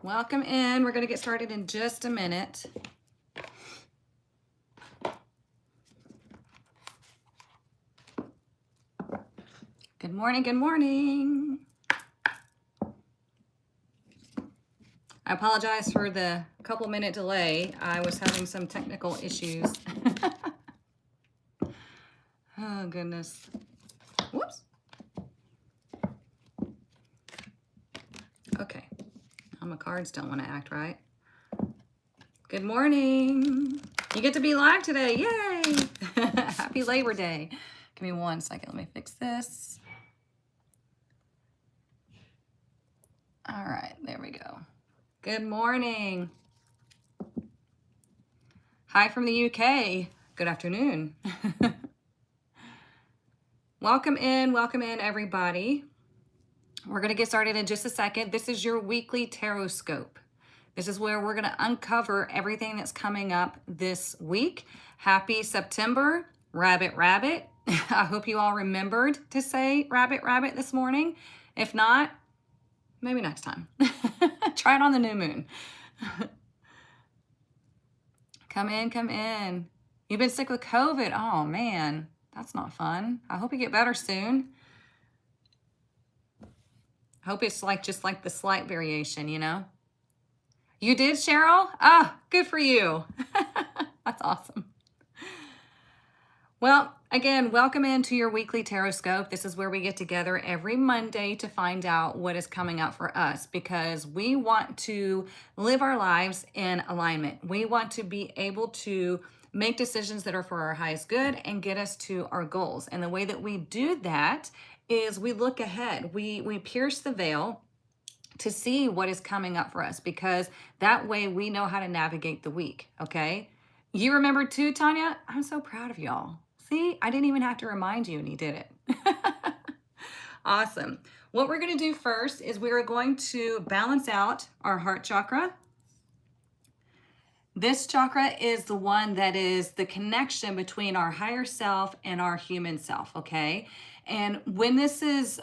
Welcome in. We're going to get started in just a minute. Good morning. Good morning. I apologize for the couple-minute delay. I was having some technical issues. Oh, goodness. Whoops. Okay. Now my cards don't want to act right. Good morning. You get to be live today. Yay. Happy Labor Day. Give me 1 second. Let me fix this. All right. There we go. Good morning. Hi from the UK. Good afternoon. Welcome in, everybody. We're going to get started in just a second. This is your weekly Tarotscope. This is where we're going to uncover everything that's coming up this week. Happy September, rabbit, rabbit. I hope you all remembered to say rabbit, rabbit this morning. If not, maybe next time. Try it on the new moon. Come in, come in. You've been sick with COVID. Oh, man, that's not fun. I hope you get better soon. Hope it's just like the slight variation, you know? You did, Cheryl? Ah, good for you. That's awesome. Well, again, welcome into your weekly Tarotscope. This is where we get together every Monday to find out what is coming up for us, because we want to live our lives in alignment. We want to be able to make decisions that are for our highest good and get us to our goals. And the way that we do that is we look ahead. We pierce the veil to see what is coming up for us, because that way we know how to navigate the week, okay? You remember too, Tanya? I'm so proud of y'all. See, I didn't even have to remind you, and you did it. Awesome. What we're going to do first is we are going to balance out our heart chakra. This chakra is the one that is the connection between our higher self and our human self, okay? And when this is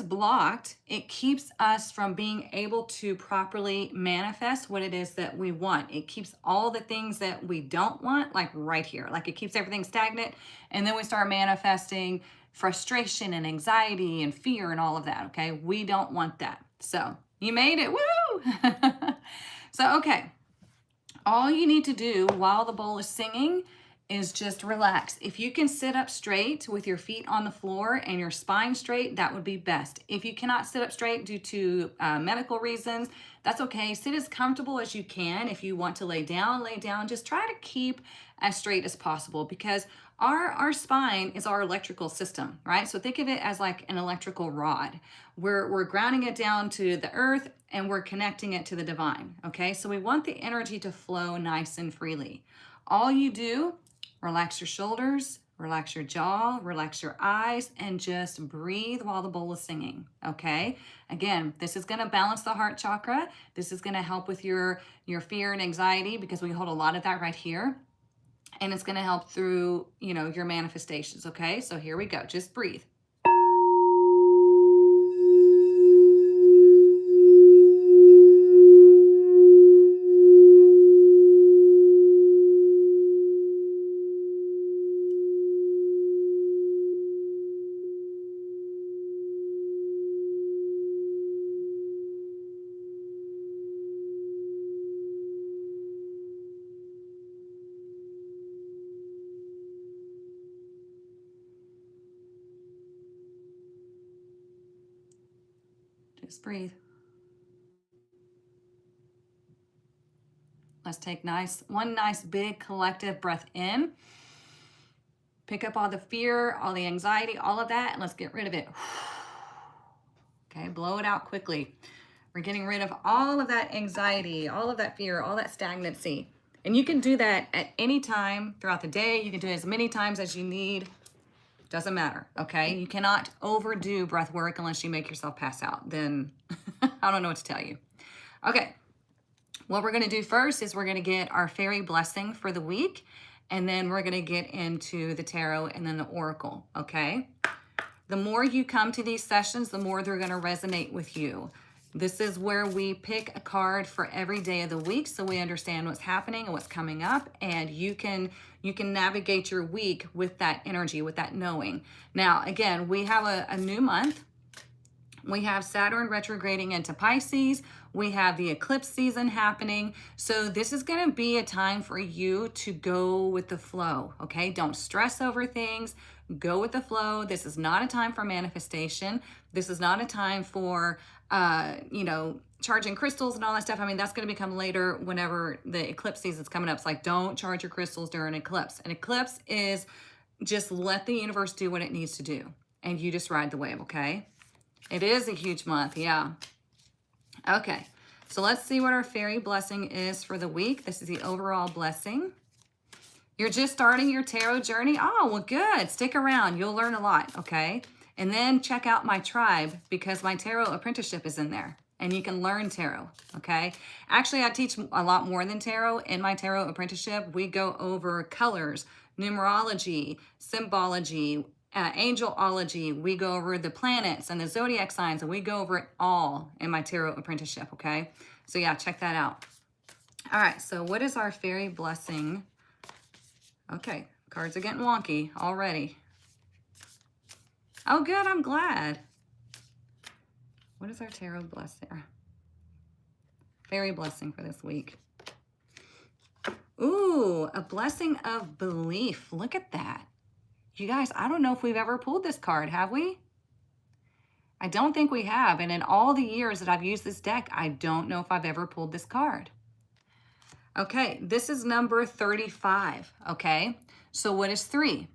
blocked, it keeps us from being able to properly manifest what it is that we want. It keeps all the things that we don't want, like right here. Like it keeps everything stagnant, and then we start manifesting frustration and anxiety and fear and all of that, okay? We don't want that. So you made it, woo! So, okay. All you need to do while the bowl is singing is just relax. If you can sit up straight with your feet on the floor and your spine straight, that would be best. If you cannot sit up straight due to medical reasons, that's okay. Sit as comfortable as you can. If you want to lay down, lay down. Just try to keep as straight as possible, because our spine is our electrical system, right? So think of it as like an electrical rod. We're grounding it down to the earth and we're connecting it to the divine, okay? So we want the energy to flow nice and freely. All you do, relax your shoulders, relax your jaw, relax your eyes, and just breathe while the bowl is singing, okay? Again, this is gonna balance the heart chakra. This is gonna help with your fear and anxiety, because we hold a lot of that right here. And it's gonna help through, your manifestations, okay? So here we go, just breathe. Just breathe. Let's take one nice big collective breath in. Pick up all the fear, all the anxiety, all of that, and let's get rid of it. Okay, blow it out quickly. We're getting rid of all of that anxiety, all of that fear, all that stagnancy. And you can do that at any time throughout the day. You can do it as many times as you need. Doesn't matter, okay? You cannot overdo breath work unless you make yourself pass out. Then I don't know what to tell you. Okay, what we're gonna do first is we're gonna get our fairy blessing for the week, and then we're gonna get into the tarot and then the oracle, okay? The more you come to these sessions, the more they're gonna resonate with you. This is where we pick a card for every day of the week so we understand what's happening and what's coming up, and you can navigate your week with that energy, with that knowing. Now, again, we have a new month. We have Saturn retrograding into Pisces. We have the eclipse season happening. So this is going to be a time for you to go with the flow, okay? Don't stress over things. Go with the flow. This is not a time for manifestation. This is not a time for, charging crystals and all that stuff. I mean, that's going to become later whenever the eclipse season's coming up. It's like, don't charge your crystals during an eclipse. An eclipse is just let the universe do what it needs to do. And you just ride the wave, okay? It is a huge month, yeah. Okay, so let's see what our fairy blessing is for the week. This is the overall blessing. You're just starting your tarot journey? Oh, well, good. Stick around. You'll learn a lot, okay? And then check out my tribe because my tarot apprenticeship is in there. And you can learn tarot, okay? Actually, I teach a lot more than tarot. In my tarot apprenticeship, we go over colors, numerology, symbology, angelology. We go over the planets and the zodiac signs, and we go over it all in my tarot apprenticeship, okay? So yeah, check that out. All right, so what is our fairy blessing? Okay, cards are getting wonky already. Oh, good, I'm glad. What is our tarot blessing? Fairy blessing for this week. Ooh, a blessing of belief. Look at that. You guys, I don't know if we've ever pulled this card, have we? I don't think we have. And in all the years that I've used this deck, I don't know if I've ever pulled this card. Okay, this is number 35, okay? So what is 3?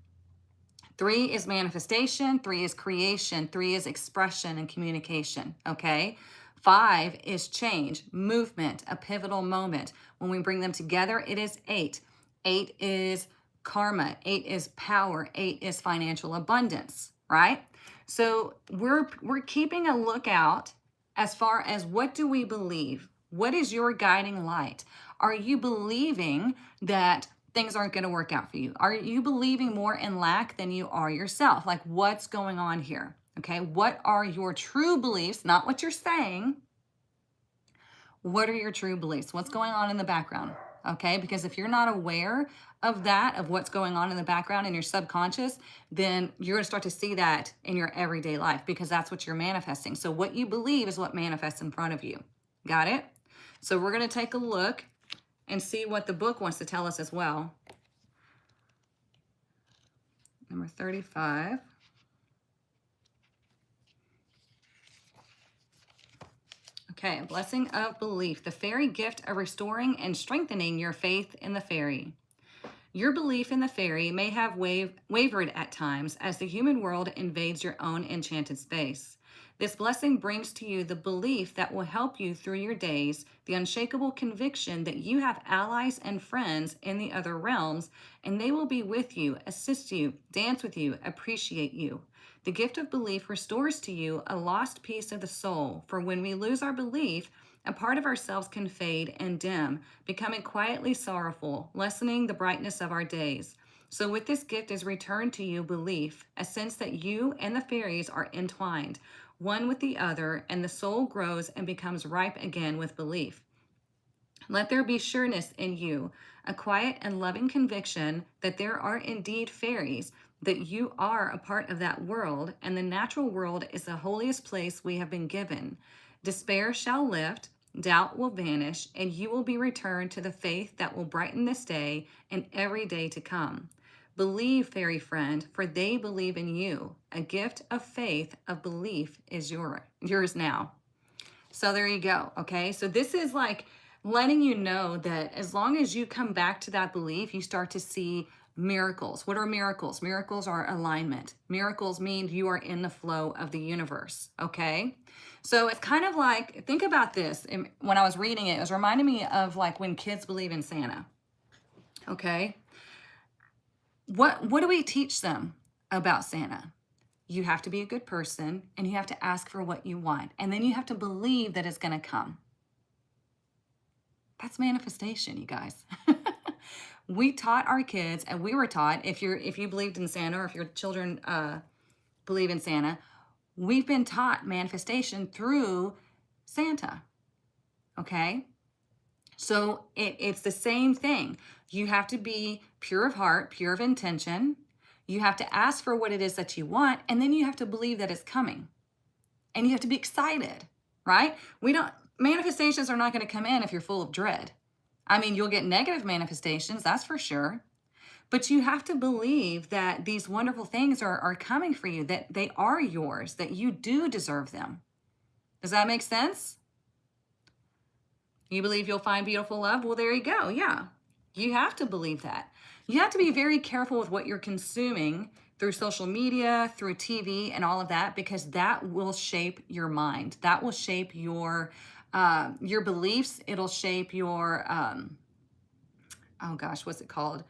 3 is manifestation, 3 is creation, 3 is expression and communication, okay? 5 is change, movement, a pivotal moment. When we bring them together, it is 8. 8 is karma, 8 is power, 8 is financial abundance, right? So we're keeping a lookout as far as what do we believe? What is your guiding light? Are you believing that things aren't going to work out for you? Are you believing more in lack than you are yourself? Like, what's going on here? Okay, what are your true beliefs? Not what you're saying. What are your true beliefs? What's going on in the background? Okay, because if you're not aware of that, of what's going on in the background in your subconscious, then you're going to start to see that in your everyday life because that's what you're manifesting. So what you believe is what manifests in front of you. Got it? So we're going to take a look and see what the book wants to tell us as well. Number 35. Okay, a blessing of belief, the fairy gift of restoring and strengthening your faith in the fairy. Your belief in the fairy may have wavered at times as the human world invades your own enchanted space. This blessing brings to you the belief that will help you through your days, the unshakable conviction that you have allies and friends in the other realms, and they will be with you, assist you, dance with you, appreciate you. The gift of belief restores to you a lost piece of the soul, for when we lose our belief, a part of ourselves can fade and dim, becoming quietly sorrowful, lessening the brightness of our days. So with this gift is returned to you belief, a sense that you and the fairies are entwined, one with the other, and the soul grows and becomes ripe again with belief. Let there be sureness in you, a quiet and loving conviction that there are indeed fairies, that you are a part of that world, and the natural world is the holiest place we have been given. Despair shall lift, doubt will vanish, and you will be returned to the faith that will brighten this day and every day to come. Believe, fairy friend, for they believe in you. A gift of faith, of belief is yours now. So there you go, okay? So this is like letting you know that as long as you come back to that belief, you start to see miracles. What are miracles? Miracles are alignment. Miracles mean you are in the flow of the universe, okay? So it's kind of like, think about this. When I was reading it, it was reminding me of like when kids believe in Santa, okay? What do we teach them about Santa? You have to be a good person and you have to ask for what you want. And then you have to believe that it's going to come. That's manifestation, you guys. We taught our kids, and we were taught, if you believed in Santa, or if your children believe in Santa, we've been taught manifestation through Santa. Okay? So it's the same thing. You have to be pure of heart, pure of intention. You have to ask for what it is that you want, and then you have to believe that it's coming. And you have to be excited, right? Manifestations are not going to come in if you're full of dread. I mean, you'll get negative manifestations, that's for sure. But you have to believe that these wonderful things are coming for you, that they are yours, that you do deserve them. Does that make sense? You believe you'll find beautiful love? Well, there you go. Yeah. You have to believe that. You have to be very careful with what you're consuming through social media, through TV, and all of that, because that will shape your mind. That will shape your beliefs. It'll shape your, oh gosh, what's it called?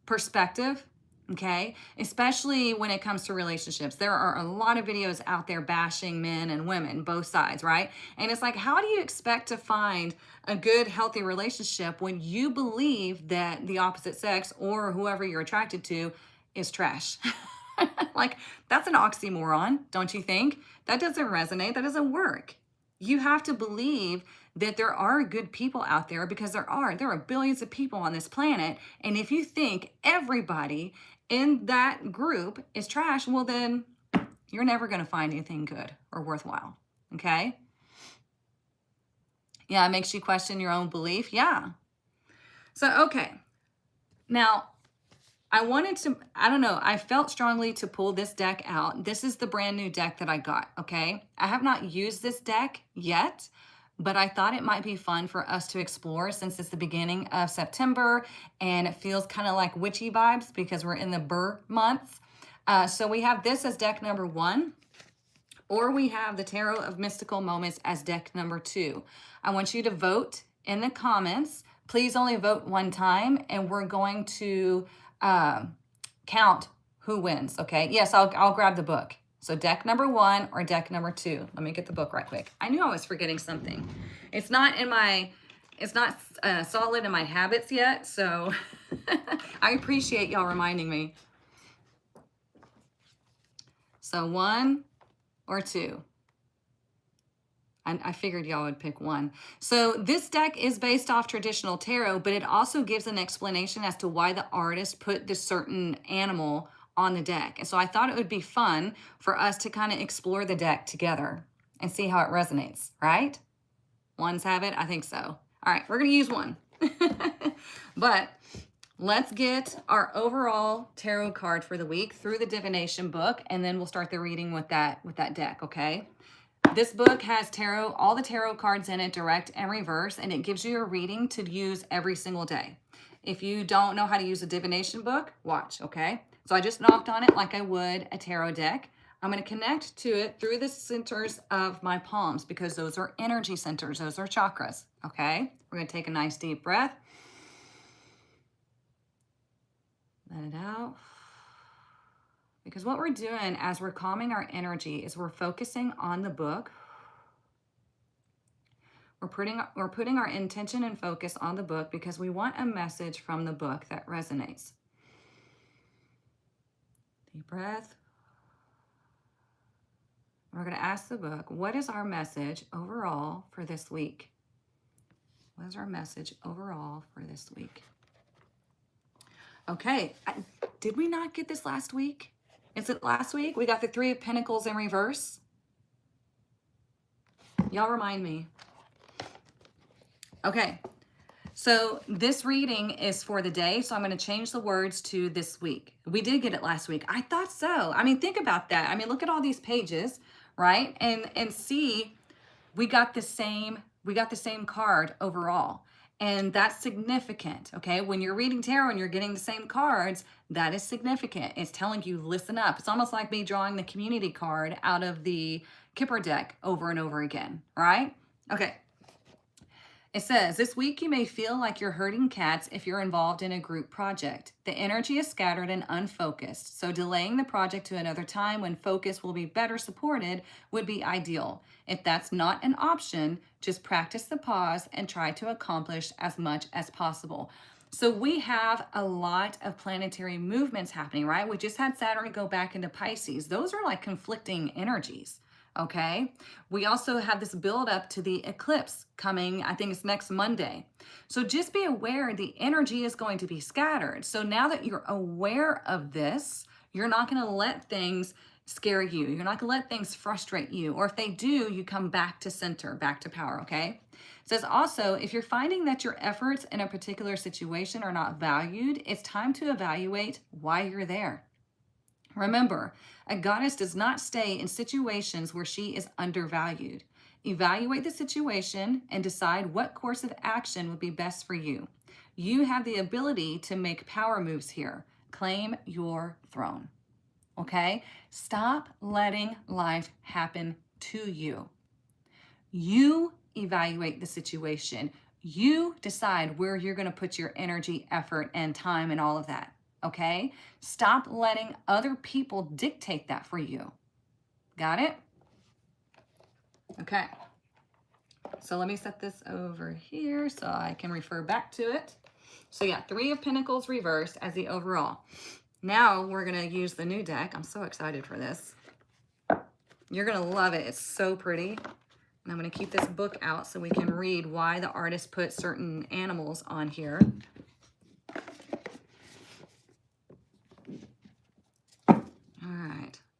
Perspective. Okay, especially when it comes to relationships. There are a lot of videos out there bashing men and women, both sides, right? And it's like, how do you expect to find a good, healthy relationship when you believe that the opposite sex or whoever you're attracted to is trash? Like, that's an oxymoron, don't you think? That doesn't resonate. That doesn't work. You have to believe that there are good people out there, because there are billions of people on this planet. And if you think everybody in that group is trash, well, then you're never going to find anything good or worthwhile. Okay? Yeah, it makes you question your own belief. Yeah. So, okay. Now, I felt strongly to pull this deck out. This is the brand new deck that I got, okay? I have not used this deck yet, but I thought it might be fun for us to explore since it's the beginning of September and it feels kind of like witchy vibes because we're in the Burr months. So we have this as deck number 1, or we have the Tarot of Mystical Moments as deck number 2. I want you to vote in the comments. Please only vote one time, and we're going to count who wins, okay? Yes, I'll grab the book. So deck number 1 or deck number 2. Let me get the book right quick. I knew I was forgetting something. It's not solid in my habits yet, so I appreciate y'all reminding me. So 1 or 2. I figured y'all would pick 1. So this deck is based off traditional tarot, but it also gives an explanation as to why the artist put this certain animal on the deck. And so I thought it would be fun for us to kind of explore the deck together and see how it resonates, right? Ones have it? I think so. All right, we're going to use 1. But let's get our overall tarot card for the week through the divination book, and then we'll start the reading with that deck, okay? This book has all the tarot cards in it, direct and reverse, and it gives you a reading to use every single day. If you don't know how to use a divination book, watch, okay? So I just knocked on it like I would a tarot deck. I'm going to connect to it through the centers of my palms because those are energy centers. Those are chakras, okay? We're going to take a nice deep breath. Let it out. Because what we're doing as we're calming our energy is we're focusing on the book. We're putting our intention and focus on the book because we want a message from the book that resonates. Deep breath. We're going to ask the book, what is our message overall for this week? What is our message overall for this week? Okay, did we not get this last week? Is it last week? We got the 3 of Pentacles in reverse. Y'all remind me. Okay, so this reading is for the day, so I'm going to change the words to this week. We did get it last week. I thought so. I mean, think about that. I mean, look at all these pages, right? And see, we got the same card overall. And that's significant, okay? When you're reading tarot and you're getting the same cards, that is significant. It's telling you, listen up. It's almost like me drawing the community card out of the Kipper deck over and over again, right? Okay. It says, this week you may feel like you're herding cats if you're involved in a group project. The energy is scattered and unfocused, so delaying the project to another time when focus will be better supported would be ideal. If that's not an option, just practice the pause and try to accomplish as much as possible. So we have a lot of planetary movements happening, right? We just had Saturn go back into Pisces. Those are like conflicting energies, Okay. We also have this build up to the eclipse coming, I think it's next Monday. So just be aware the energy is going to be scattered. So now that you're aware of this, you're not going to let things scare you. You're not going to let things frustrate you. Or if they do, you come back to center, back to power. Okay. It says also, if you're finding that your efforts in a particular situation are not valued, it's time to evaluate why you're there. Remember, a goddess does not stay in situations where she is undervalued. Evaluate the situation and decide what course of action would be best for you. You have the ability to make power moves here. Claim your throne. Okay? Stop letting life happen to you. You evaluate the situation. You decide where you're going to put your energy, effort, and time and all of that. Okay? Stop letting other people dictate that for you. Got it? Okay. So let me set this over here so I can refer back to it. So yeah, 3 of Pentacles reversed as the overall. Now we're going to use the new deck. I'm so excited for this. You're going to love it. It's so pretty. And I'm going to keep this book out so we can read why the artist put certain animals on here.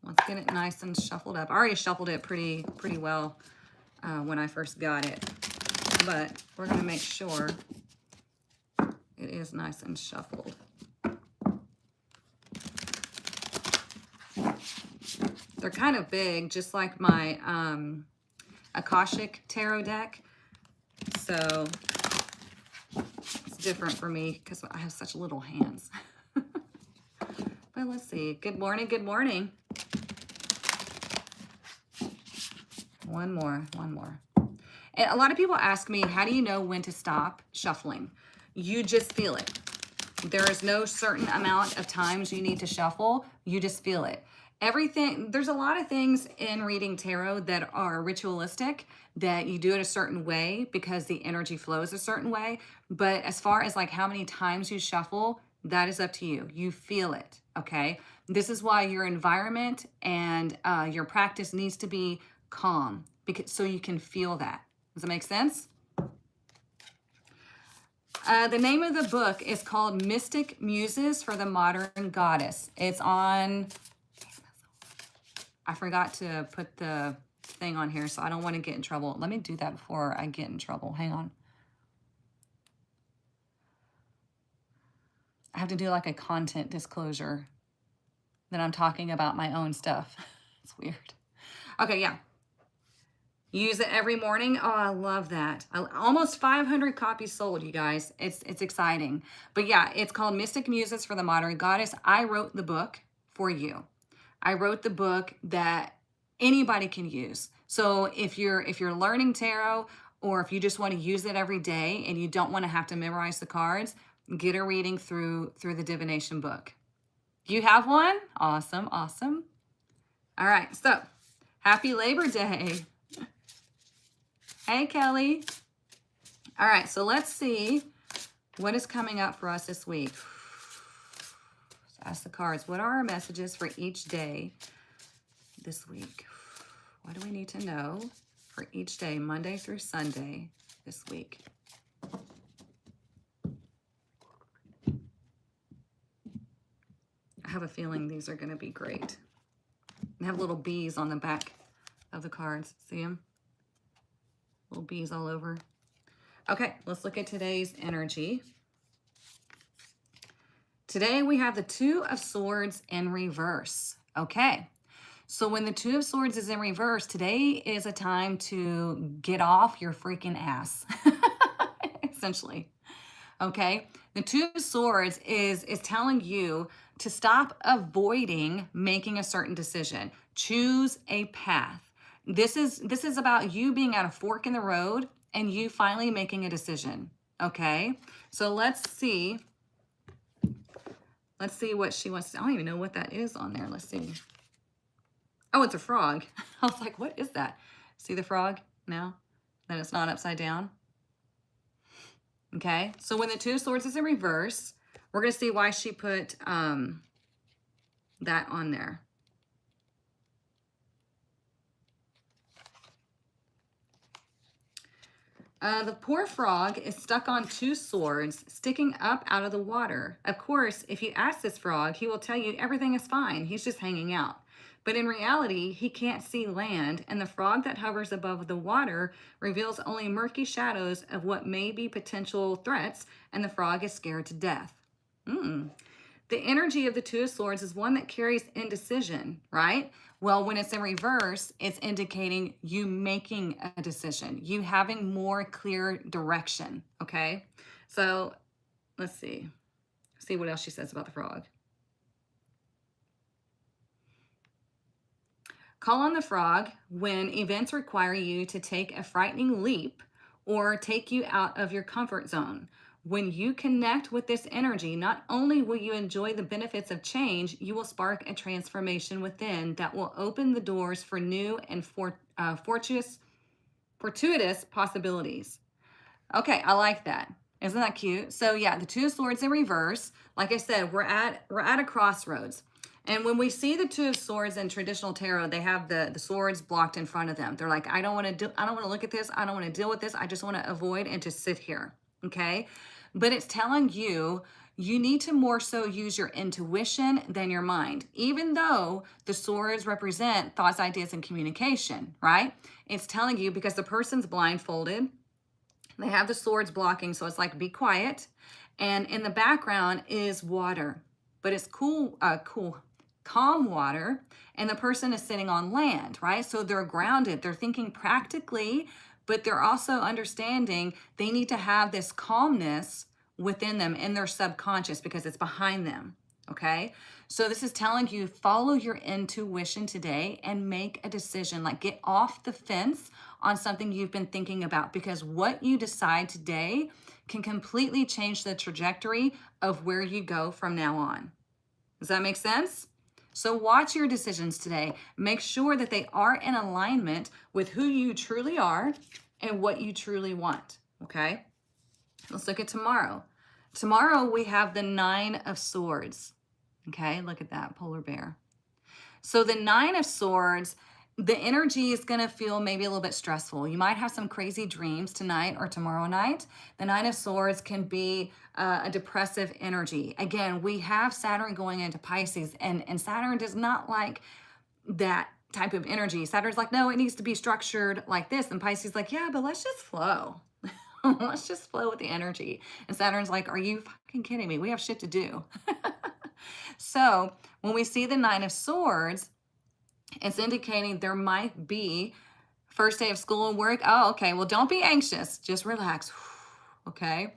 Let's get it nice and shuffled up. I already shuffled it pretty well when I first got it, but we're going to make sure it is nice and shuffled. They're kind of big, just like my Akashic Tarot deck, so it's different for me because I have such little hands. But let's see. Good morning, good morning. One more. And a lot of people ask me, how do you know when to stop shuffling? You just feel it. There is no certain amount of times you need to shuffle. You just feel it. Everything, there's a lot of things in reading tarot that are ritualistic, that you do it a certain way because the energy flows a certain way. But as far as like how many times you shuffle, that is up to you. You feel it, okay? This is why your environment and your practice needs to be calm, because so you can feel that. Does that make sense? The name of the book is called Mystic Muses for the Modern Goddess. It's on, I forgot to put the thing on here, so I don't want to get in trouble. Let me do that before I get in trouble. Hang on. I have to do like a content disclosure that I'm talking about my own stuff. It's weird. Okay, yeah. Use it every morning. Oh, I love that. Almost 500 copies sold, you guys. It's exciting. But yeah, it's called Mystic Muses for the Modern Goddess. I wrote the book for you. I wrote the book that anybody can use. So if you're learning tarot, or if you just want to use it every day and you don't want to have to memorize the cards, get a reading through the divination book. You have one? Awesome, awesome. All right, so happy Labor Day. Hey, Kelly. All right, so let's see what is coming up for us this week. Let's ask the cards, what are our messages for each day this week? What do we need to know for each day, Monday through Sunday this week? I have a feeling these are going to be great. They have little bees on the back of the cards. See them? Little bees all over. Okay, let's look at today's energy. Today we have the Two of Swords in reverse. Okay, so when the Two of Swords is in reverse, today is a time to get off your freaking ass, essentially. Okay, the Two of Swords is telling you to stop avoiding making a certain decision. Choose a path. This is about you being at a fork in the road and you finally making a decision. Okay, so let's see what she wants to. I don't even know what that is on there. Let's see. Oh, it's a frog. I was like, what is that? See the frog now? Then it's not upside down. Okay, so when the Two of Swords is in reverse, we're going to see why she put that on there. The poor frog is stuck on two swords sticking up out of the water. Of course, if you ask this frog, he will tell you everything is fine. He's just hanging out. But in reality, he can't see land, and the frog that hovers above the water reveals only murky shadows of what may be potential threats, and the frog is scared to death. The energy of the Two of Swords is one that carries indecision, right? Well, when it's in reverse, it's indicating you making a decision, you having more clear direction, okay? So let's see what else she says about the frog. Call on the frog when events require you to take a frightening leap or take you out of your comfort zone. When you connect with this energy, not only will you enjoy the benefits of change, you will spark a transformation within that will open the doors for new and fortuitous possibilities. Okay, I like that. Isn't that cute? So yeah, the Two of Swords in reverse. Like I said, we're at a crossroads. And when we see the Two of Swords in traditional tarot, they have the swords blocked in front of them. They're like, I don't want to look at this. I don't want to deal with this. I just want to avoid and just sit here. Okay? But it's telling you you need to more so use your intuition than your mind, even though the swords represent thoughts, ideas, and communication, right? It's telling you because the person's blindfolded, they have the swords blocking, so it's like, be quiet. And in the background is water, but it's calm water, and the person is sitting on land, right? So they're grounded, they're thinking practically, but they're also understanding they need to have this calmness within them in their subconscious because it's behind them, okay? So this is telling you, follow your intuition today and make a decision. Like, get off the fence on something you've been thinking about, because what you decide today can completely change the trajectory of where you go from now on. Does that make sense? So watch your decisions today. Make sure that they are in alignment with who you truly are and what you truly want, okay? Let's look at tomorrow. Tomorrow we have the Nine of Swords. Okay, look at that, polar bear. So the Nine of Swords, the energy is going to feel maybe a little bit stressful. You might have some crazy dreams tonight or tomorrow night. The Nine of Swords can be a depressive energy. Again, we have Saturn going into Pisces, and Saturn does not like that type of energy. Saturn's like, no, it needs to be structured like this. And Pisces like, yeah, but let's just flow. Let's just flow with the energy. And Saturn's like, are you fucking kidding me? We have shit to do. So when we see the Nine of Swords, it's indicating there might be first day of school and work. Oh, okay. Well, don't be anxious. Just relax. Okay.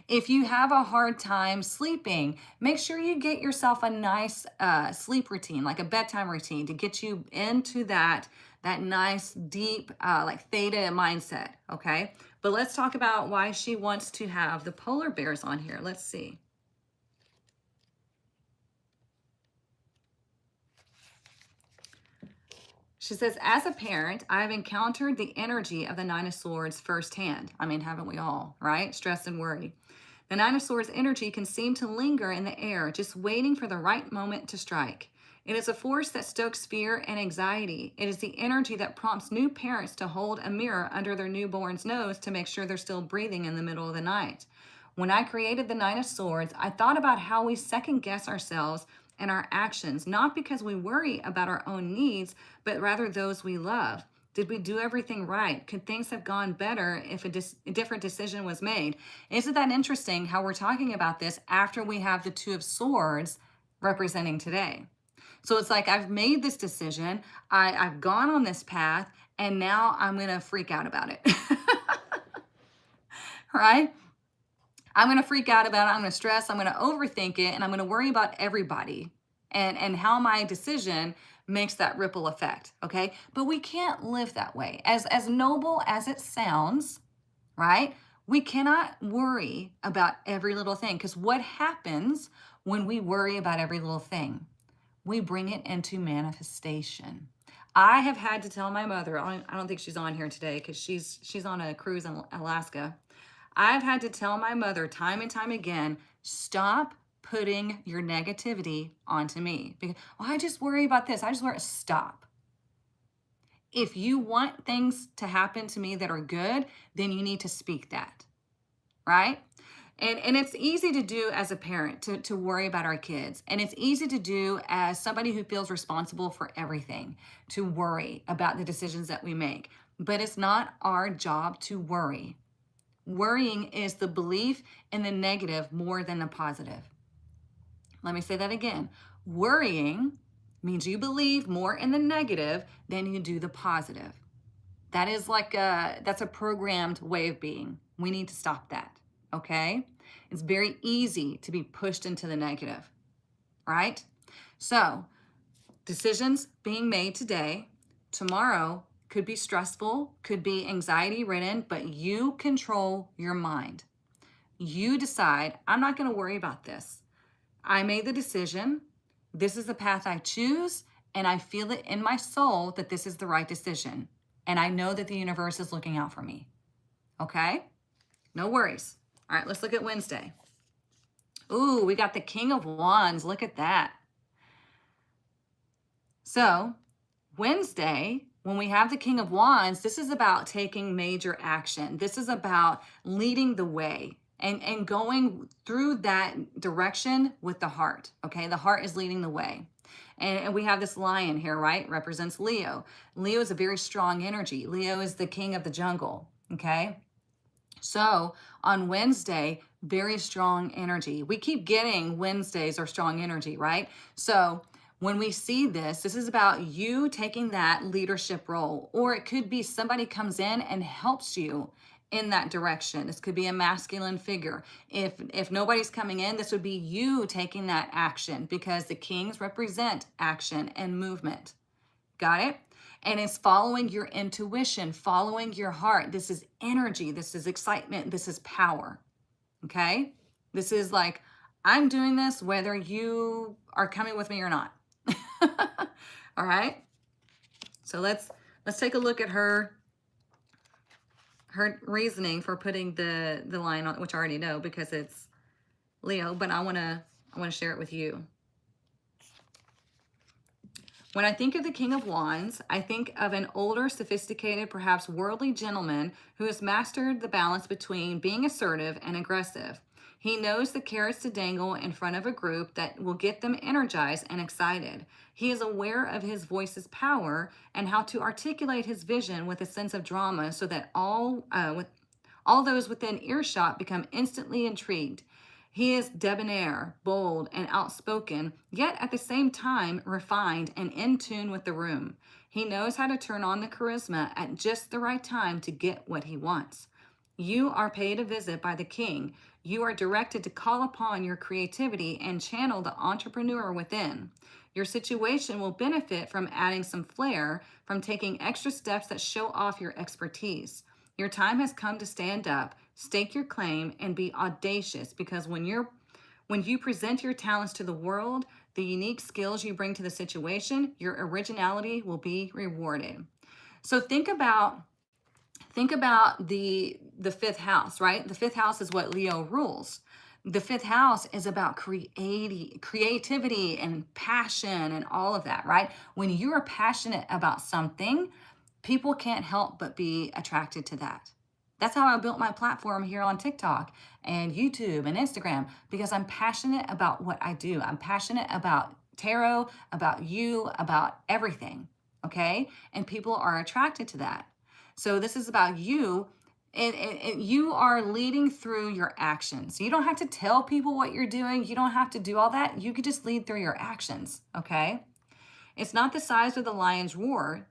If you have a hard time sleeping, make sure you get yourself a nice sleep routine, like a bedtime routine, to get you into that nice, deep, like theta mindset. Okay. But let's talk about why she wants to have the polar bears on here. Let's see. She says, as a parent, I've encountered the energy of the Nine of Swords firsthand. I mean, haven't we all, right? Stress and worry. The Nine of Swords energy can seem to linger in the air, just waiting for the right moment to strike. It is a force that stokes fear and anxiety. It is the energy that prompts new parents to hold a mirror under their newborn's nose to make sure they're still breathing in the middle of the night. When I created the Nine of Swords, I thought about how we second guess ourselves and our actions, not because we worry about our own needs, but rather those we love. Did we do everything right? Could things have gone better if a different decision was made? Isn't that interesting how we're talking about this after we have the Two of Swords representing today? So it's like, I've made this decision, I've gone on this path, and now I'm going to freak out about it. Right? I'm going to freak out about it. I'm going to stress. I'm going to overthink it. And I'm going to worry about everybody and how my decision makes that ripple effect. Okay. But we can't live that way. As noble as it sounds, right? We cannot worry about every little thing, because what happens when we worry about every little thing? We bring it into manifestation. I have had to tell my mother, I don't think she's on here today because she's on a cruise in Alaska. I've had to tell my mother time and time again, stop putting your negativity onto me. Because, oh, I just worry about this. I just worry. Stop. If you want things to happen to me that are good, then you need to speak that, right? And it's easy to do as a parent to worry about our kids. And it's easy to do as somebody who feels responsible for everything, to worry about the decisions that we make. But it's not our job to worry. Worrying is the belief in the negative more than the positive. Let me say that again. Worrying means you believe more in the negative than you do the positive. That is that's a programmed way of being. We need to stop that, okay? It's very easy to be pushed into the negative, right? So, decisions being made today, tomorrow could be stressful, could be anxiety ridden, but you control your mind. You decide, I'm not going to worry about this. I made the decision. This is the path I choose, and I feel it in my soul that this is the right decision. And I know that the universe is looking out for me. Okay? No worries. All right, let's look at Wednesday. Ooh, we got the King of Wands. Look at that. So, Wednesday, when we have the King of Wands, this is about taking major action. This is about leading the way and going through that direction with the heart. Okay, the heart is leading the way. And we have this lion here, right? Represents Leo. Leo is a very strong energy. Leo is the king of the jungle. Okay. So on Wednesday, very strong energy. We keep getting Wednesdays are strong energy, right? So when we see this, this is about you taking that leadership role, or it could be somebody comes in and helps you in that direction. This could be a masculine figure. If nobody's coming in, this would be you taking that action, because the kings represent action and movement. Got it? And it's following your intuition, following your heart. This is energy. This is excitement. This is power. Okay? This is like, I'm doing this whether you are coming with me or not. All right? So let's take a look at her reasoning for putting the line on, which I already know because it's Leo, but I want to share it with you. When I think of the King of Wands, I think of an older, sophisticated, perhaps worldly gentleman who has mastered the balance between being assertive and aggressive. He knows the carrots to dangle in front of a group that will get them energized and excited. He is aware of his voice's power and how to articulate his vision with a sense of drama so that all those within earshot become instantly intrigued. He is debonair, bold, and outspoken, yet at the same time refined and in tune with the room. He knows how to turn on the charisma at just the right time to get what he wants. You are paid a visit by the king. You are directed to call upon your creativity and channel the entrepreneur within. Your situation will benefit from adding some flair, from taking extra steps that show off your expertise. Your time has come to stand up, stake your claim, and be audacious, because when you present your talents to the world, the unique skills you bring to the situation, your originality will be rewarded. So think about the fifth house, right? The fifth house is what Leo rules. The fifth house is about creativity and passion and all of that, right? When you're passionate about something, people can't help but be attracted to that. That's how I built my platform here on TikTok and YouTube and Instagram, because I'm passionate about what I do. I'm passionate about tarot, about you, about everything, okay? And people are attracted to that. So this is about you, and you are leading through your actions. You don't have to tell people what you're doing. You don't have to do all that. You could just lead through your actions, okay? It's not the size of the lion's roar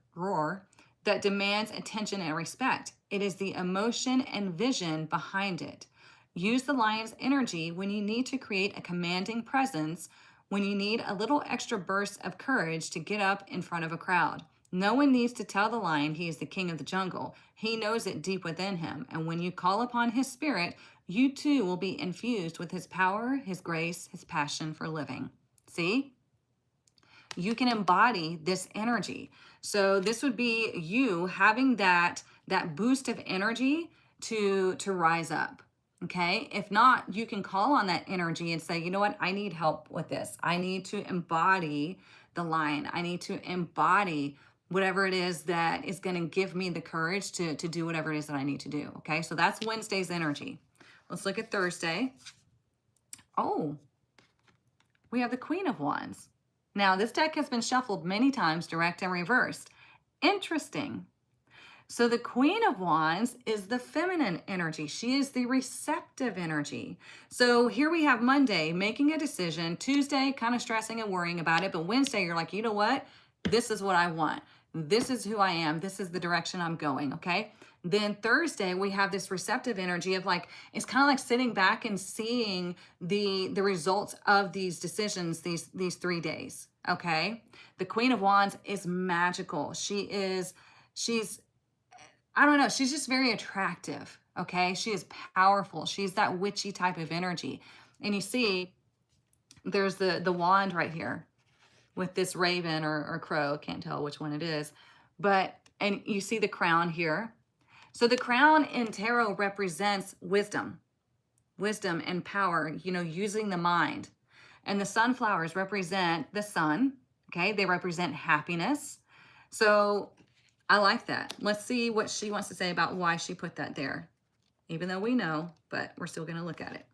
that demands attention and respect. It is the emotion and vision behind it. Use the lion's energy when you need to create a commanding presence, when you need a little extra burst of courage to get up in front of a crowd. No one needs to tell the lion he is the king of the jungle. He knows it deep within him. And when you call upon his spirit, you too will be infused with his power, his grace, his passion for living. See? You can embody this energy. So this would be you having that boost of energy to rise up. Okay. If not, you can call on that energy and say, you know what? I need help with this. I need to embody the lion. I need to embody whatever it is that is going to give me the courage to do whatever it is that I need to do. Okay, so that's Wednesday's energy. Let's look at Thursday. Oh, we have the Queen of Wands. Now, this deck has been shuffled many times, direct and reversed. Interesting. So the Queen of Wands is the feminine energy. She is the receptive energy. So here we have Monday, making a decision. Tuesday, kind of stressing and worrying about it. But Wednesday, you're like, you know what? This is what I want. This is who I am. This is the direction I'm going, okay? Then Thursday, we have this receptive energy of like, it's kind of like sitting back and seeing the results of these decisions these 3 days, okay? The Queen of Wands is magical. She's I don't know, she's just very attractive, okay? She is powerful. She's that witchy type of energy. And you see, there's the wand right here with this raven or crow, can't tell which one it is. But, and you see the crown here. So the crown in tarot represents wisdom and power, you know, using the mind. And the sunflowers represent the sun, okay? They represent happiness. So I like that. Let's see what she wants to say about why she put that there. Even though we know, but we're still going to look at it.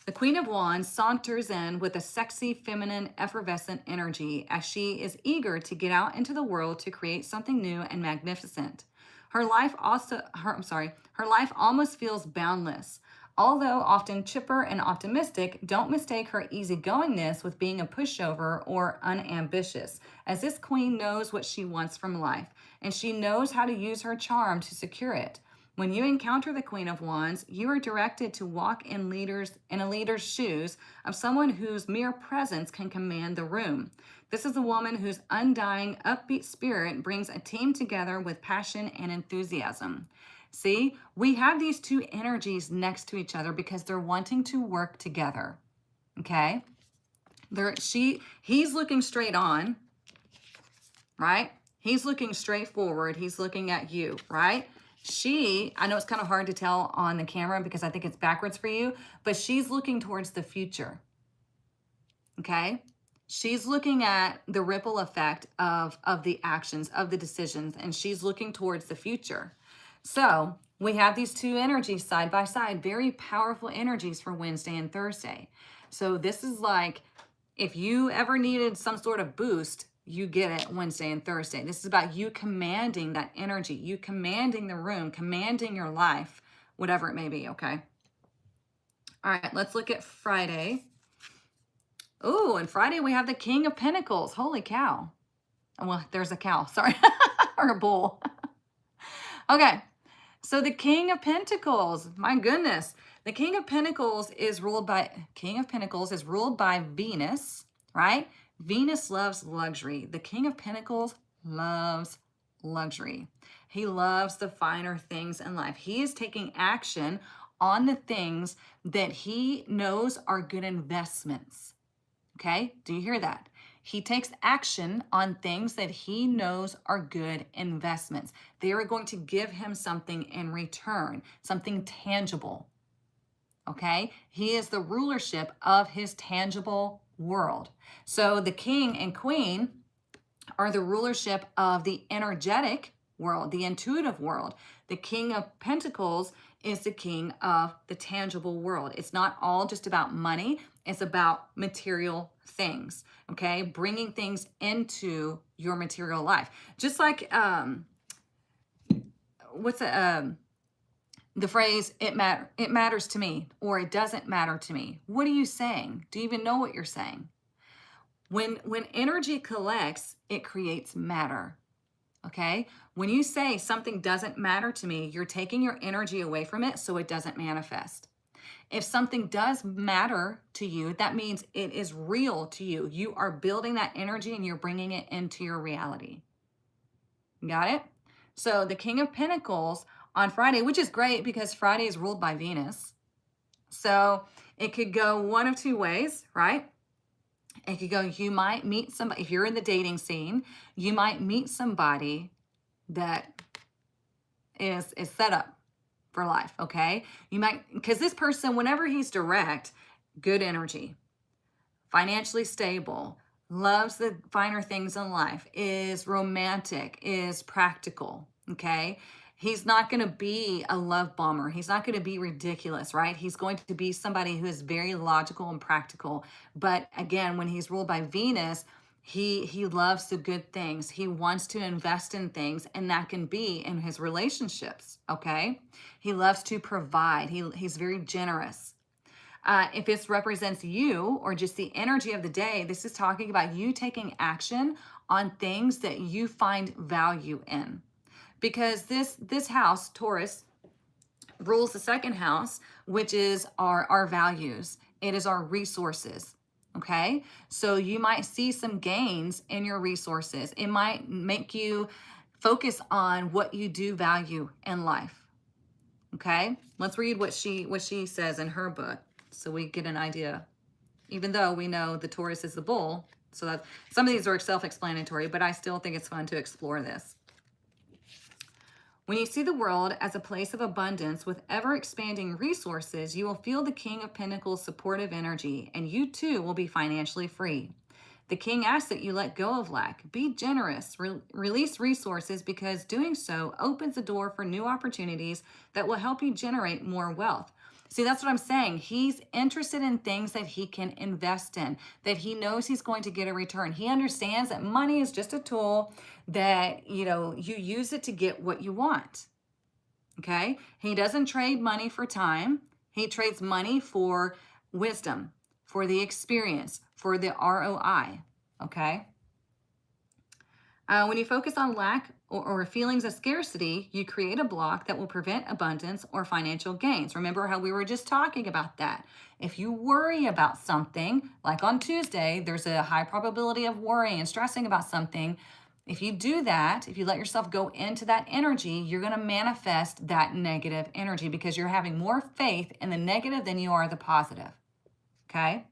The Queen of Wands saunters in with a sexy, feminine, effervescent energy as she is eager to get out into the world to create something new and magnificent. Her life almost feels boundless. Although often chipper and optimistic, don't mistake her easygoingness with being a pushover or unambitious, as this queen knows what she wants from life, and she knows how to use her charm to secure it. When you encounter the Queen of Wands, you are directed to walk in a leader's shoes of someone whose mere presence can command the room. This is a woman whose undying, upbeat spirit brings a team together with passion and enthusiasm. See, we have these two energies next to each other because they're wanting to work together. Okay? He's looking straight on, right? He's looking straight forward. He's looking at you, right? I know it's kind of hard to tell on the camera because I think it's backwards for you, but she's looking towards the future. Okay? She's looking at the ripple effect of the actions, of the decisions, and she's looking towards the future. So we have these two energies side by side, very powerful energies for Wednesday and Thursday. So this is like, if you ever needed some sort of boost, you get it Wednesday and Thursday. This is about you commanding that energy, you commanding the room, commanding your life, whatever it may be, okay? All right, let's look at Friday. Oh, and Friday we have the King of Pentacles. Holy cow. Well, there's a cow, sorry, or a bull. Okay, so the King of Pentacles, my goodness. The King of Pentacles is ruled by Venus, right? Venus loves luxury. The King of Pentacles loves luxury. He loves the finer things in life. He is taking action on the things that he knows are good investments. Okay, do you hear that? He takes action on things that he knows are good investments. They are going to give him something in return, something tangible. Okay, he is the rulership of his tangible world. So the king and queen are the rulership of the energetic world, the intuitive world. The King of Pentacles is the king of the tangible world. It's not all just about money. It's about material things, okay? Bringing things into your material life. Just like, the phrase, it matters to me, or it doesn't matter to me. What are you saying? Do you even know what you're saying? When energy collects, it creates matter, okay? When you say something doesn't matter to me, you're taking your energy away from it so it doesn't manifest. If something does matter to you, that means it is real to you. You are building that energy and you're bringing it into your reality. Got it? So the King of Pentacles on Friday, which is great because Friday is ruled by Venus. So it could go one of two ways, right? It could go, you might meet somebody, if you're in the dating scene, you might meet somebody that is set up for life, okay? You might, because this person, whenever he's direct, good energy, financially stable, loves the finer things in life, is romantic, is practical, okay? He's not going to be a love bomber. He's not going to be ridiculous, right? He's going to be somebody who is very logical and practical. But again, when he's ruled by Venus, he loves the good things. He wants to invest in things, and that can be in his relationships, okay? He loves to provide. He's very generous. If this represents you or just the energy of the day, this is talking about you taking action on things that you find value in. Because this house, Taurus, rules the second house, which is our values. It is our resources. Okay? So you might see some gains in your resources. It might make you focus on what you do value in life. Okay? Let's read what she says in her book so we get an idea. Even though we know the Taurus is the bull, so that some of these are self-explanatory, but I still think it's fun to explore this. When you see the world as a place of abundance with ever-expanding resources, you will feel the King of Pentacles' supportive energy, and you too will be financially free. The King asks that you let go of lack. Be generous. Release resources, because doing so opens the door for new opportunities that will help you generate more wealth. See, that's what I'm saying. He's interested in things that he can invest in, that he knows he's going to get a return. He understands that money is just a tool that, you use it to get what you want. Okay? He doesn't trade money for time. He trades money for wisdom, for the experience, for the ROI. Okay? When you focus on lack or feelings of scarcity, you create a block that will prevent abundance or financial gains. Remember how we were just talking about that. If you worry about something, like on Tuesday, there's a high probability of worrying and stressing about something. If you do that, if you let yourself go into that energy, you're going to manifest that negative energy because you're having more faith in the negative than you are the positive. Okay?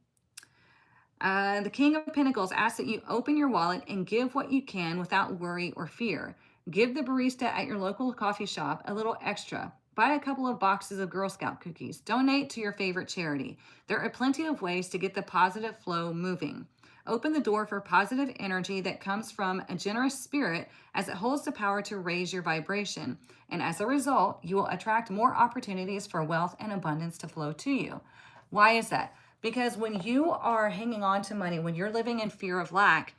The King of Pentacles asks that you open your wallet and give what you can without worry or fear. Give the barista at your local coffee shop a little extra. Buy a couple of boxes of Girl Scout cookies. Donate to your favorite charity. There are plenty of ways to get the positive flow moving. Open the door for positive energy that comes from a generous spirit, as it holds the power to raise your vibration. And as a result, you will attract more opportunities for wealth and abundance to flow to you. Why is that? Because when you are hanging on to money, when you're living in fear of lack,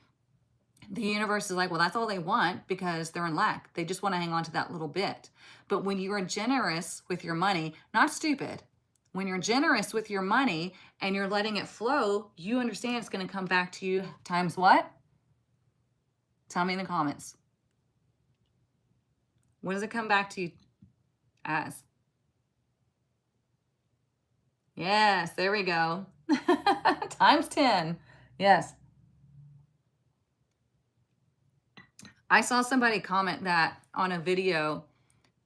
the universe is like, well, that's all they want because they're in lack. They just want to hang on to that little bit. But when you are generous with your money, not stupid, when you're generous with your money and you're letting it flow, you understand it's going to come back to you times what? Tell me in the comments. What does it come back to you as? Yes, there we go. Times 10. Yes. I saw somebody comment that on a video,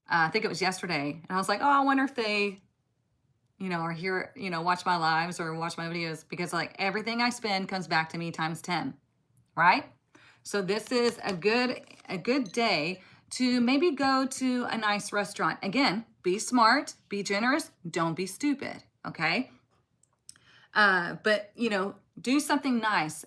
I think it was yesterday, and I was like, oh, I wonder if they, are here, watch my lives or watch my videos, because like everything I spend comes back to me times 10, right? So this is a good day to maybe go to a nice restaurant. Again, be smart, be generous, don't be stupid, okay? But do something nice.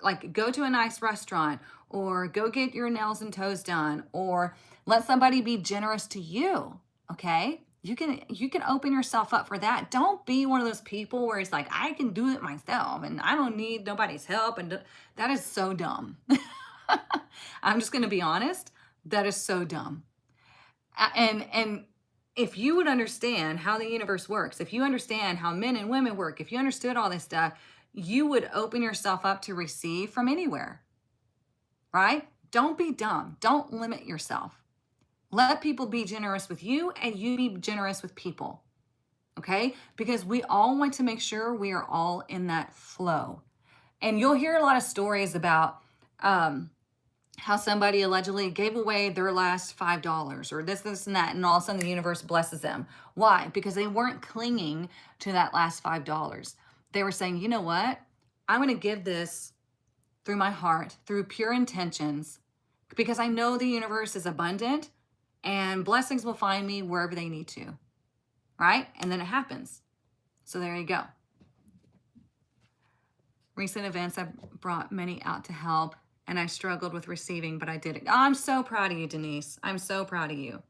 Like go to a nice restaurant, or go get your nails and toes done, or let somebody be generous to you. Okay? You can open yourself up for that. Don't be one of those people where it's like, I can do it myself and I don't need nobody's help. And that is so dumb. I'm just going to be honest. That is so dumb. And if you would understand how the universe works, if you understand how men and women work, if you understood all this stuff, you would open yourself up to receive from anywhere, right? Don't be dumb. Don't limit yourself. Let people be generous with you, and you be generous with people, okay? Because we all want to make sure we are all in that flow. And you'll hear a lot of stories about how somebody allegedly gave away their last $5 or this, and that, and all of a sudden the universe blesses them. Why? Because they weren't clinging to that last $5. They were saying, you know what? I'm going to give this through my heart, through pure intentions, because I know the universe is abundant and blessings will find me wherever they need to, right? And then it happens. So there you go. Recent events have brought many out to help, and I struggled with receiving, but I did it. Oh, I'm so proud of you, Denise. I'm so proud of you.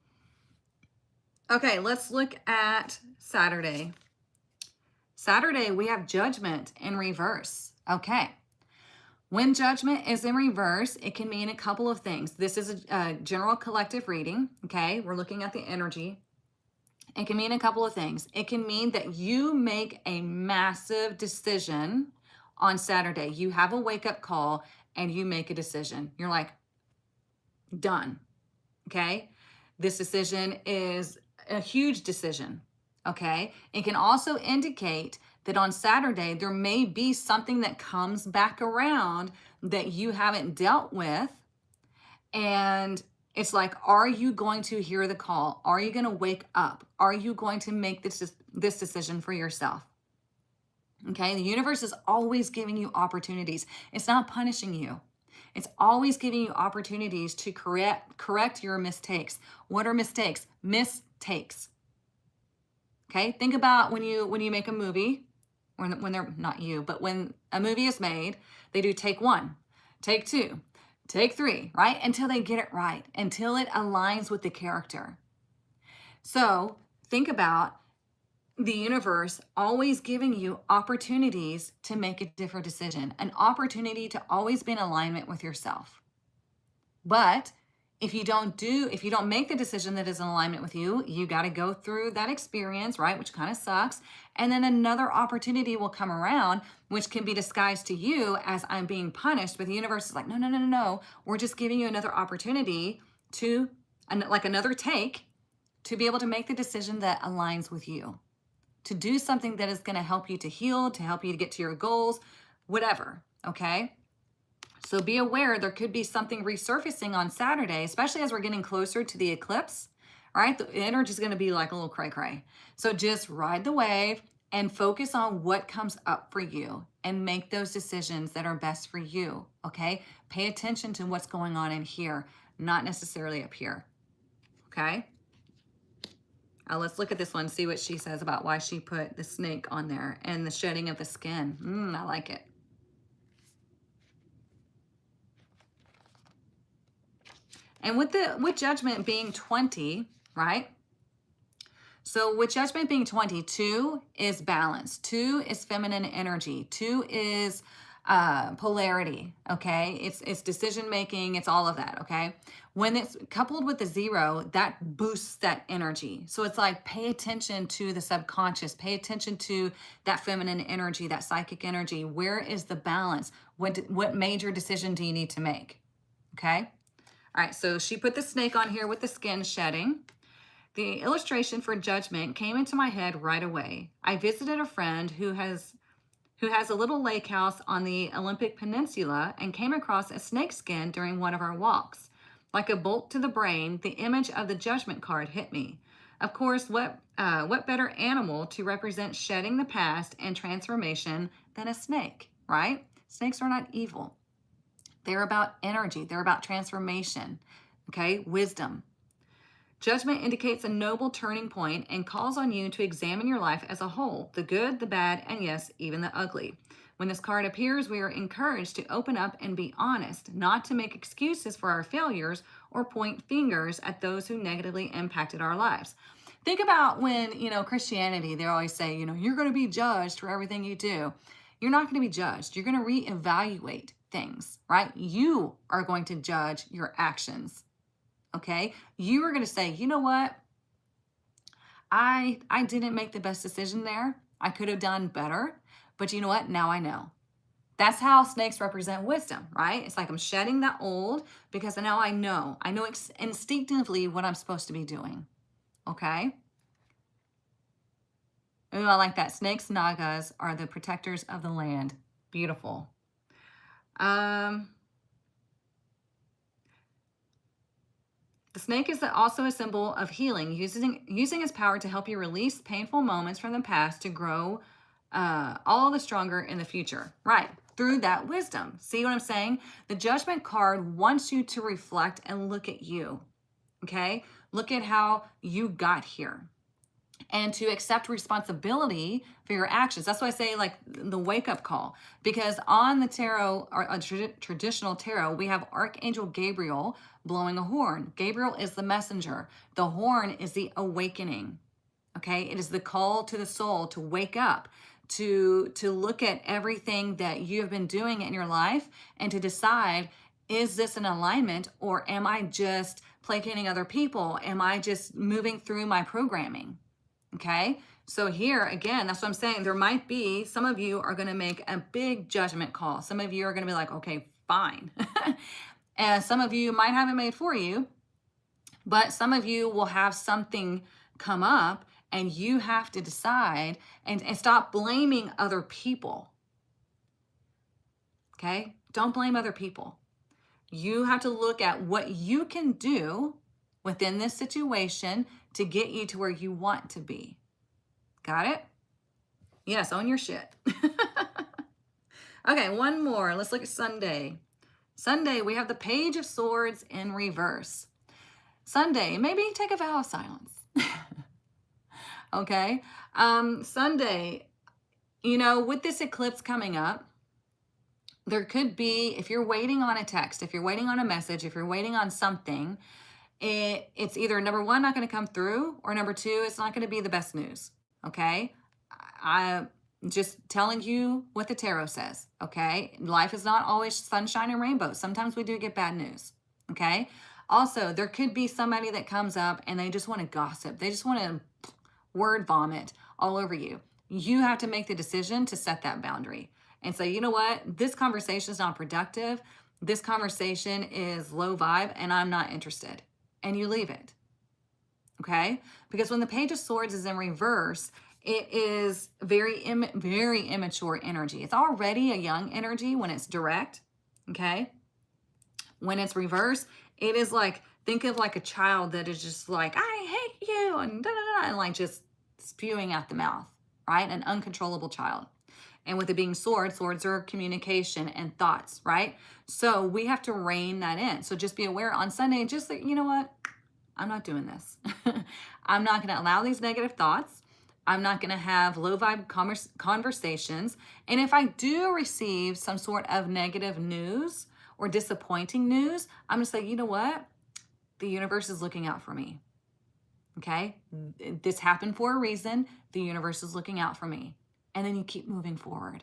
Okay, let's look at Saturday. Saturday, we have judgment in reverse. Okay. When judgment is in reverse, it can mean a couple of things. This is a general collective reading. Okay. We're looking at the energy. It can mean a couple of things. It can mean that you make a massive decision on Saturday. You have a wake-up call and you make a decision. You're like, done. Okay. This decision is a huge decision. Okay. It can also indicate that on Saturday, there may be something that comes back around that you haven't dealt with. And it's like, are you going to hear the call? Are you going to wake up? Are you going to make this decision for yourself? Okay. The universe is always giving you opportunities. It's not punishing you. It's always giving you opportunities to correct your mistakes. What are mistakes? Mistakes. Okay. Think about when you make a movie, when they're not you, but when a movie is made, they do take 1, take 2, take 3, right? Until they get it right, until it aligns with the character. So think about the universe always giving you opportunities to make a different decision, an opportunity to always be in alignment with yourself. But if you don't make the decision that is in alignment with you, you got to go through that experience, right? Which kind of sucks. And then another opportunity will come around, which can be disguised to you as I'm being punished. But the universe is like, no, no, no, no, no. We're just giving you another opportunity to, like another take, to be able to make the decision that aligns with you, to do something that is going to help you to heal, to help you to get to your goals, whatever. Okay. So be aware there could be something resurfacing on Saturday, especially as we're getting closer to the eclipse, right? The energy is going to be like a little cray-cray. So just ride the wave and focus on what comes up for you and make those decisions that are best for you, okay? Pay attention to what's going on in here, not necessarily up here, okay? Let's look at this one, see what she says about why she put the snake on there and the shedding of the skin. I like it. And with judgment being 20, right? So with judgment being 20, 2 is balance. 2 is feminine energy. 2 is polarity, okay? It's decision making. It's all of that, okay? When it's coupled with the 0, that boosts that energy. So it's like, pay attention to the subconscious. Pay attention to that feminine energy, that psychic energy. Where is the balance? What major decision do you need to make, okay? All right, so she put the snake on here with the skin shedding. The illustration for judgment came into my head right away. I visited a friend who has a little lake house on the Olympic Peninsula and came across a snake skin during one of our walks. Like a bolt to the brain, the image of the judgment card hit me. Of course, what better animal to represent shedding the past and transformation than a snake, right? Snakes are not evil. They're about energy. They're about transformation, okay? Wisdom. Judgment indicates a noble turning point and calls on you to examine your life as a whole, the good, the bad, and yes, even the ugly. When this card appears, we are encouraged to open up and be honest, not to make excuses for our failures or point fingers at those who negatively impacted our lives. Think about when, Christianity, they always say, you're going to be judged for everything you do. You're not going to be judged. You're going to reevaluate things, right? You are going to judge your actions, okay? You are going to say, you know what? I didn't make the best decision there. I could have done better, but you know what? Now I know. That's how snakes represent wisdom, right? It's like I'm shedding that old because now I know. I know instinctively what I'm supposed to be doing, okay? Ooh, I like that. Snakes, nagas are the protectors of the land. Beautiful. The snake is also a symbol of healing, using its power to help you release painful moments from the past to grow all the stronger in the future. Right, through that wisdom. See what I'm saying? The judgment card wants you to reflect and look at you, okay? Look at how you got here. and to accept responsibility for your actions. That's why I say like the wake up call, because on the tarot, or traditional tarot, we have Archangel Gabriel blowing a horn. Gabriel is the messenger. The horn is the awakening. Okay, it is the call to the soul to wake up, to look at everything that you have been doing in your life and to decide, is this an alignment, or am I just placating other people? Am I just moving through my programming? Okay, so here again, that's what I'm saying. There might be, some of you are going to make a big judgment call. Some of you are going to be like, okay, fine. And some of you might have it made for you, but some of you will have something come up and you have to decide and stop blaming other people. Okay, don't blame other people. You have to look at what you can do within this situation to get you to where you want to be. Got it? Yes, own your shit. Okay, one more. Let's look at Sunday. Sunday, we have the Page of Swords in reverse. Sunday, maybe take a vow of silence. Okay? Sunday, you know, with this eclipse coming up, there could be, if you're waiting on a text, if you're waiting on a message, if you're waiting on something, it's either number one, not going to come through, or number two, it's not going to be the best news. Okay? I'm just telling you what the tarot says. Okay? Life is not always sunshine and rainbows. Sometimes we do get bad news. Okay? Also, there could be somebody that comes up and they just want to gossip. They just want to word vomit all over you. You have to make the decision to set that boundary and say, you know what? This conversation is not productive. This conversation is low vibe and I'm not interested. And you leave it. Okay? Because when the Page of Swords is in reverse, it is very immature energy. It's already a young energy when it's direct. Okay? When it's reverse, it is like, think of like a child that is just like, I hate you, and and like just spewing out the mouth, right? An uncontrollable child. And with it being swords, swords are communication and thoughts, right? So we have to rein that in. So just be aware on Sunday, just like, you know what? I'm not doing this. I'm not going to allow these negative thoughts. I'm not going to have low vibe conversations. And if I do receive some sort of negative news or disappointing news, I'm going to say, you know what? The universe is looking out for me. Okay? This happened for a reason. The universe is looking out for me. And then you keep moving forward.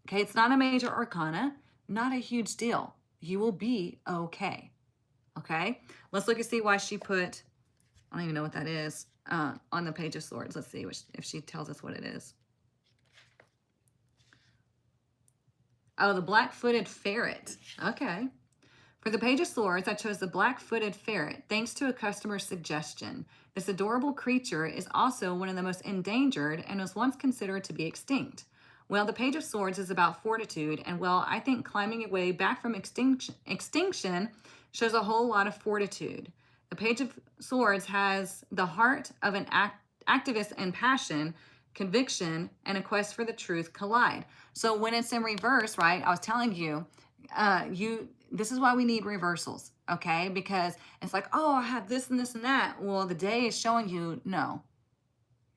Okay? It's not a major arcana, not a huge deal. You will be okay. Okay? Let's look and see why she put, I don't even know what that is, on the Page of Swords. Let's see if she tells us what it is. Oh, the black-footed ferret. Okay. For the Page of Swords, I chose the black-footed ferret, thanks to a customer's suggestion. This adorable creature is also one of the most endangered and was once considered to be extinct. Well, the Page of Swords is about fortitude, and well, I think climbing your way back from extinction shows a whole lot of fortitude. The Page of Swords has the heart of an activist and passion, conviction, and a quest for the truth collide. So when it's in reverse, right, I was telling you, this is why we need reversals, okay? Because it's like, oh, I have this and this and that. Well, the day is showing you no.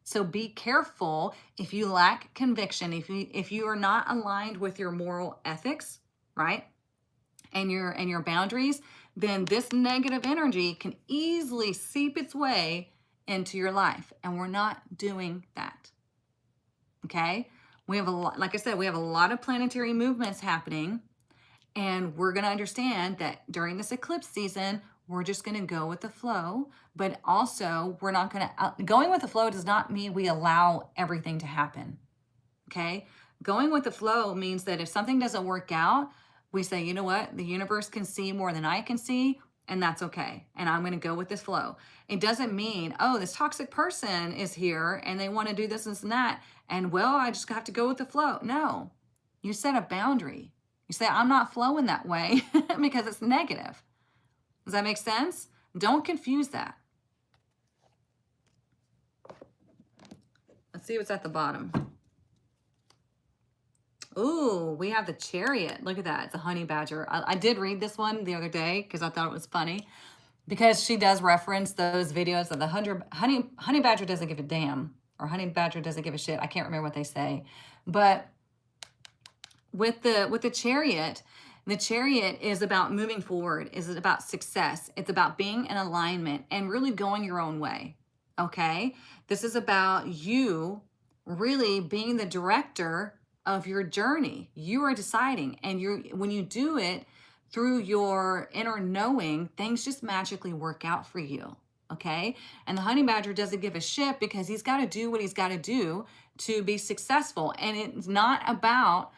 So be careful if you lack conviction, if you are not aligned with your moral ethics, right? And your boundaries, then this negative energy can easily seep its way into your life. And we're not doing that. Okay? We have a lot, like I said, we have a lot of planetary movements happening. And we're going to understand that during this eclipse season, we're just going to go with the flow. But also, we're not going to, going with the flow does not mean we allow everything to happen. Okay? Going with the flow means that if something doesn't work out, we say, you know what? The universe can see more than I can see, and that's okay. And I'm going to go with this flow. It doesn't mean, oh, this toxic person is here and they want to do this and that. And well, I just have to go with the flow. No, you set a boundary. You say, I'm not flowing that way because it's negative. Does that make sense? Don't confuse that. Let's see what's at the bottom. Ooh, we have the Chariot. Look at that. It's a honey badger. I did read this one the other day because I thought it was funny. because she does reference those videos of the honey badger doesn't give a damn, or honey badger doesn't give a shit. I can't remember what they say. But with the chariot, the chariot is about moving forward, is about success. It's about being in alignment and really going your own way. Okay? This is about you really being the director of your journey. You are deciding, and when you do it through your inner knowing, things just magically work out for you. Okay? And the honey badger doesn't give a shit because he's got to do what he's got to do to be successful. And it's not about,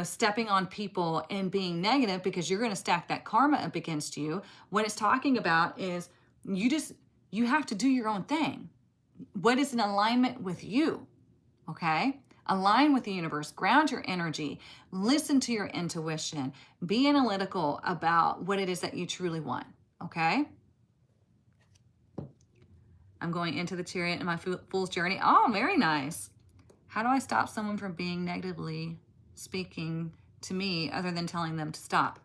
stepping on people and being negative, because you're going to stack that karma up against you. What it's talking about is you have to do your own thing. What is in alignment with you? Okay? Align with the universe, ground your energy, listen to your intuition, be analytical about what it is that you truly want. Okay? I'm going into the chariot in my fool's journey. Oh, very nice. How do I stop someone from being negatively speaking to me other than telling them to stop?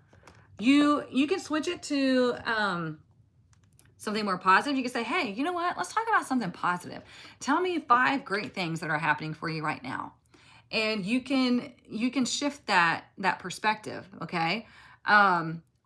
You can switch it to something more positive. You can say, hey, you know what? Let's talk about something positive. Tell me 5 great things that are happening for you right now. And you can shift that perspective, okay?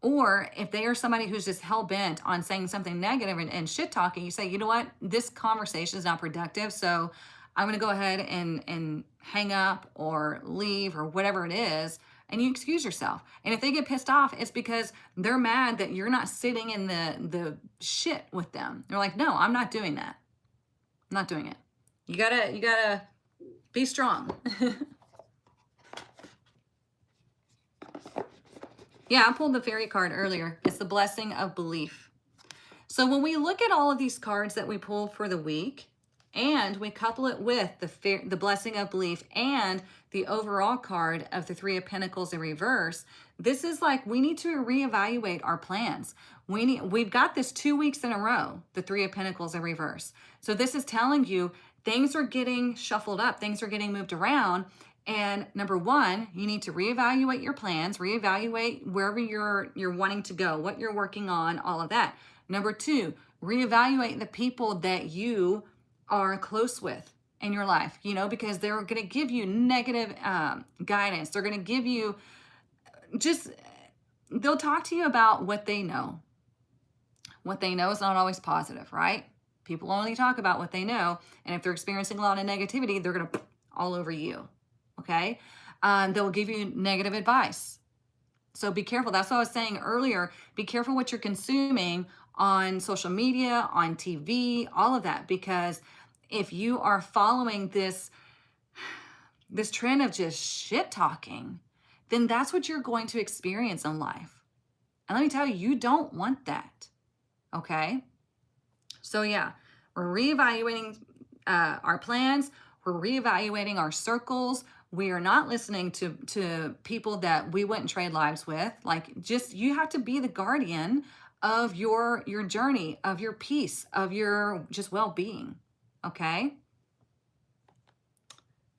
Or if they are somebody who's just hell-bent on saying something negative and shit-talking, you say, you know what? This conversation is not productive, so I'm going to go ahead and hang up or leave or whatever it is, and you excuse yourself. And if they get pissed off, it's because they're mad that you're not sitting in the shit with them. They're like, no, I'm not doing that. I'm not doing it. You gotta be strong. Yeah, I pulled the fairy card earlier. It's the blessing of belief. So when we look at all of these cards that we pulled for the week, and we couple it with the blessing of belief and the overall card of the 3 of Pentacles in reverse, this is like we need to reevaluate our plans. We've got this 2 weeks in a row, the 3 of Pentacles in reverse. So this is telling you things are getting shuffled up, things are getting moved around. And number 1, you need to reevaluate your plans, reevaluate wherever you're wanting to go, what you're working on, all of that. Number 2, reevaluate the people that you are close with in your life, because they're going to give you negative guidance. They're going to give you they'll talk to you about what they know. What they know is not always positive, right? People only talk about what they know. And if they're experiencing a lot of negativity, they're going to all over you. Okay? They'll give you negative advice. So be careful. That's what I was saying earlier. Be careful what you're consuming on social media, on TV, all of that, because if you are following this trend of just shit talking, then that's what you're going to experience in life. And let me tell you, you don't want that. Okay? So yeah, we're reevaluating our plans. We're reevaluating our circles. We are not listening to people that we wouldn't trade lives with. You have to be the guardian of your journey, of your peace, of your just well-being. Okay?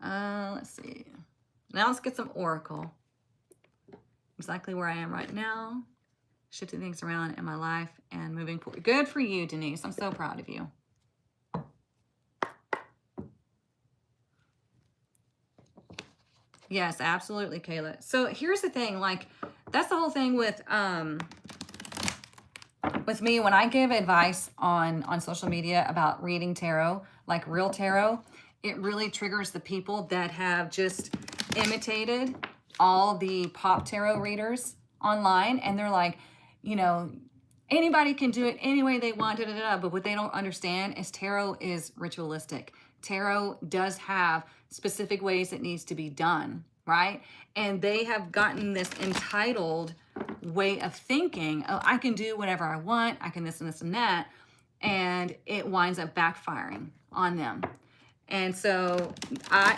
Let's see. Now let's get some oracle. Exactly where I am right now. Shifting things around in my life and moving forward. Good for you, Denise. I'm so proud of you. Yes, absolutely, Kayla. So here's the thing, that's the whole thing with me when I give advice on social media about reading tarot, like real tarot, it really triggers the people that have just imitated all the pop tarot readers online, and they're like, anybody can do it any way they want, but what they don't understand is tarot is ritualistic. Tarot does have specific ways it needs to be done, right? And they have gotten this entitled way of thinking, oh, I can do whatever I want, I can this and this and that, and it winds up backfiring on them. And so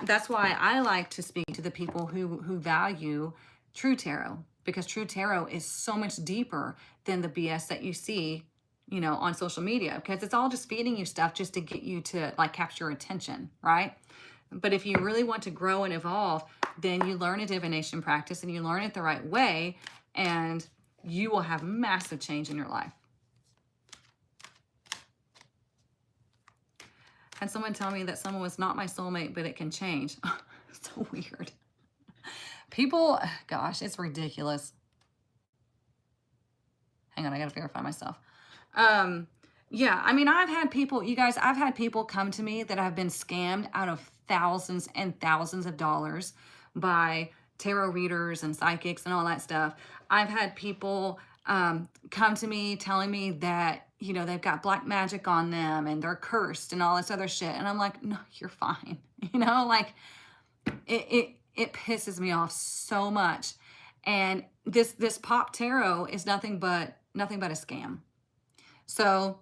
that's why I like to speak to the people who value true tarot, because true tarot is so much deeper than the BS that you see, on social media, because it's all just feeding you stuff just to get you to capture your attention, right? But if you really want to grow and evolve, then you learn a divination practice and you learn it the right way, and you will have massive change in your life. Had someone tell me that someone was not my soulmate, but it can change. So weird. People, gosh, it's ridiculous. Hang on, I gotta verify myself. Yeah, I mean, I've had people, you guys, I've had people come to me that have been scammed out of thousands and thousands of dollars by tarot readers and psychics and all that stuff. I've had people come to me telling me that, you know, they've got black magic on them and they're cursed and all this other shit. And I'm like, no, you're fine. You know, like it pisses me off so much. And this pop tarot is nothing but a scam. So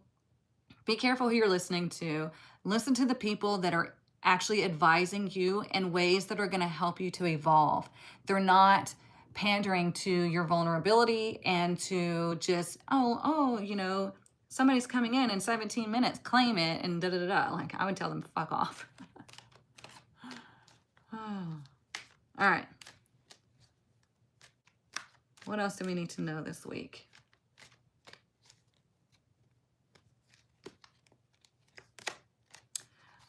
be careful who you're listening to. Listen to the people that are actually advising you in ways that are going to help you to evolve. They're not pandering to your vulnerability and to just, you know, somebody's coming in 17 minutes, claim it, and da-da-da-da. Like, I would tell them, fuck off. All right. What else do we need to know this week?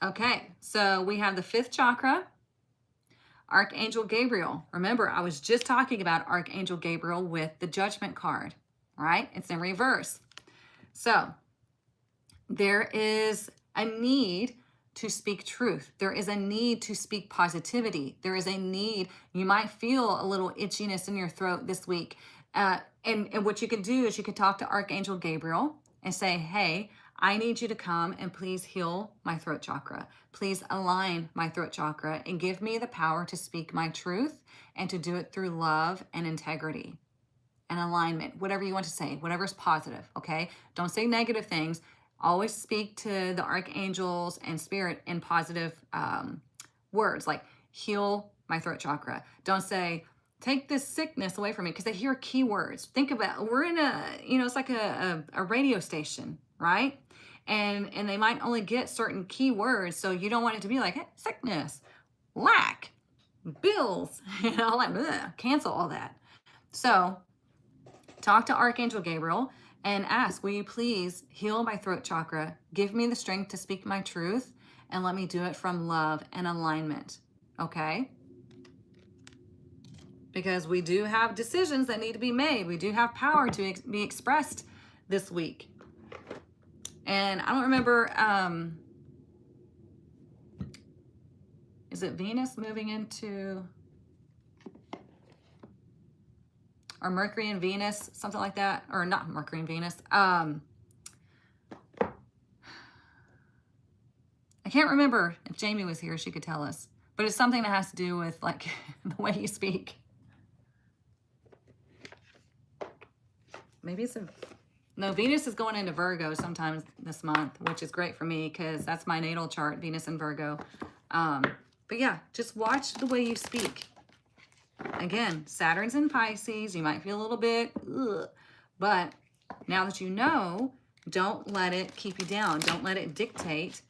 Okay, so we have the 5th chakra, Archangel Gabriel. Remember, I was just talking about Archangel Gabriel with the Judgment card, right? It's in reverse. So there is a need to speak truth. There is a need to speak positivity. There is a need. You might feel a little itchiness in your throat this week. And what you could do is you could talk to Archangel Gabriel and say, hey, I need you to come and please heal my throat chakra. Please align my throat chakra and give me the power to speak my truth and to do it through love and integrity and alignment, whatever you want to say, whatever's positive, okay? Don't say negative things. Always speak to the archangels and spirit in positive words, like heal my throat chakra. Don't say, take this sickness away from me, because they hear keywords. Think about, we're in a, you know, it's like a radio station, right? And they might only get certain keywords, so you don't want it to be like, hey, sickness, lack, bills, you know, like, cancel all that. So talk to Archangel Gabriel and ask, will you please heal my throat chakra, give me the strength to speak my truth, and let me do it from love and alignment, okay? Because we do have decisions that need to be made. We do have power to be expressed this week. And I don't remember, is it Venus moving into, or Mercury and Venus, something like that, or not Mercury and Venus. I can't remember. If Jamie was here, she could tell us. But it's something that has to do with like the way you speak. Maybe it's no, Venus is going into Virgo sometime this month, which is great for me because that's my natal chart, Venus and Virgo. But yeah, just watch the way you speak. Again, Saturn's in Pisces. You might feel a little bit, ugh, but now that you know, don't let it keep you down. Don't let it dictate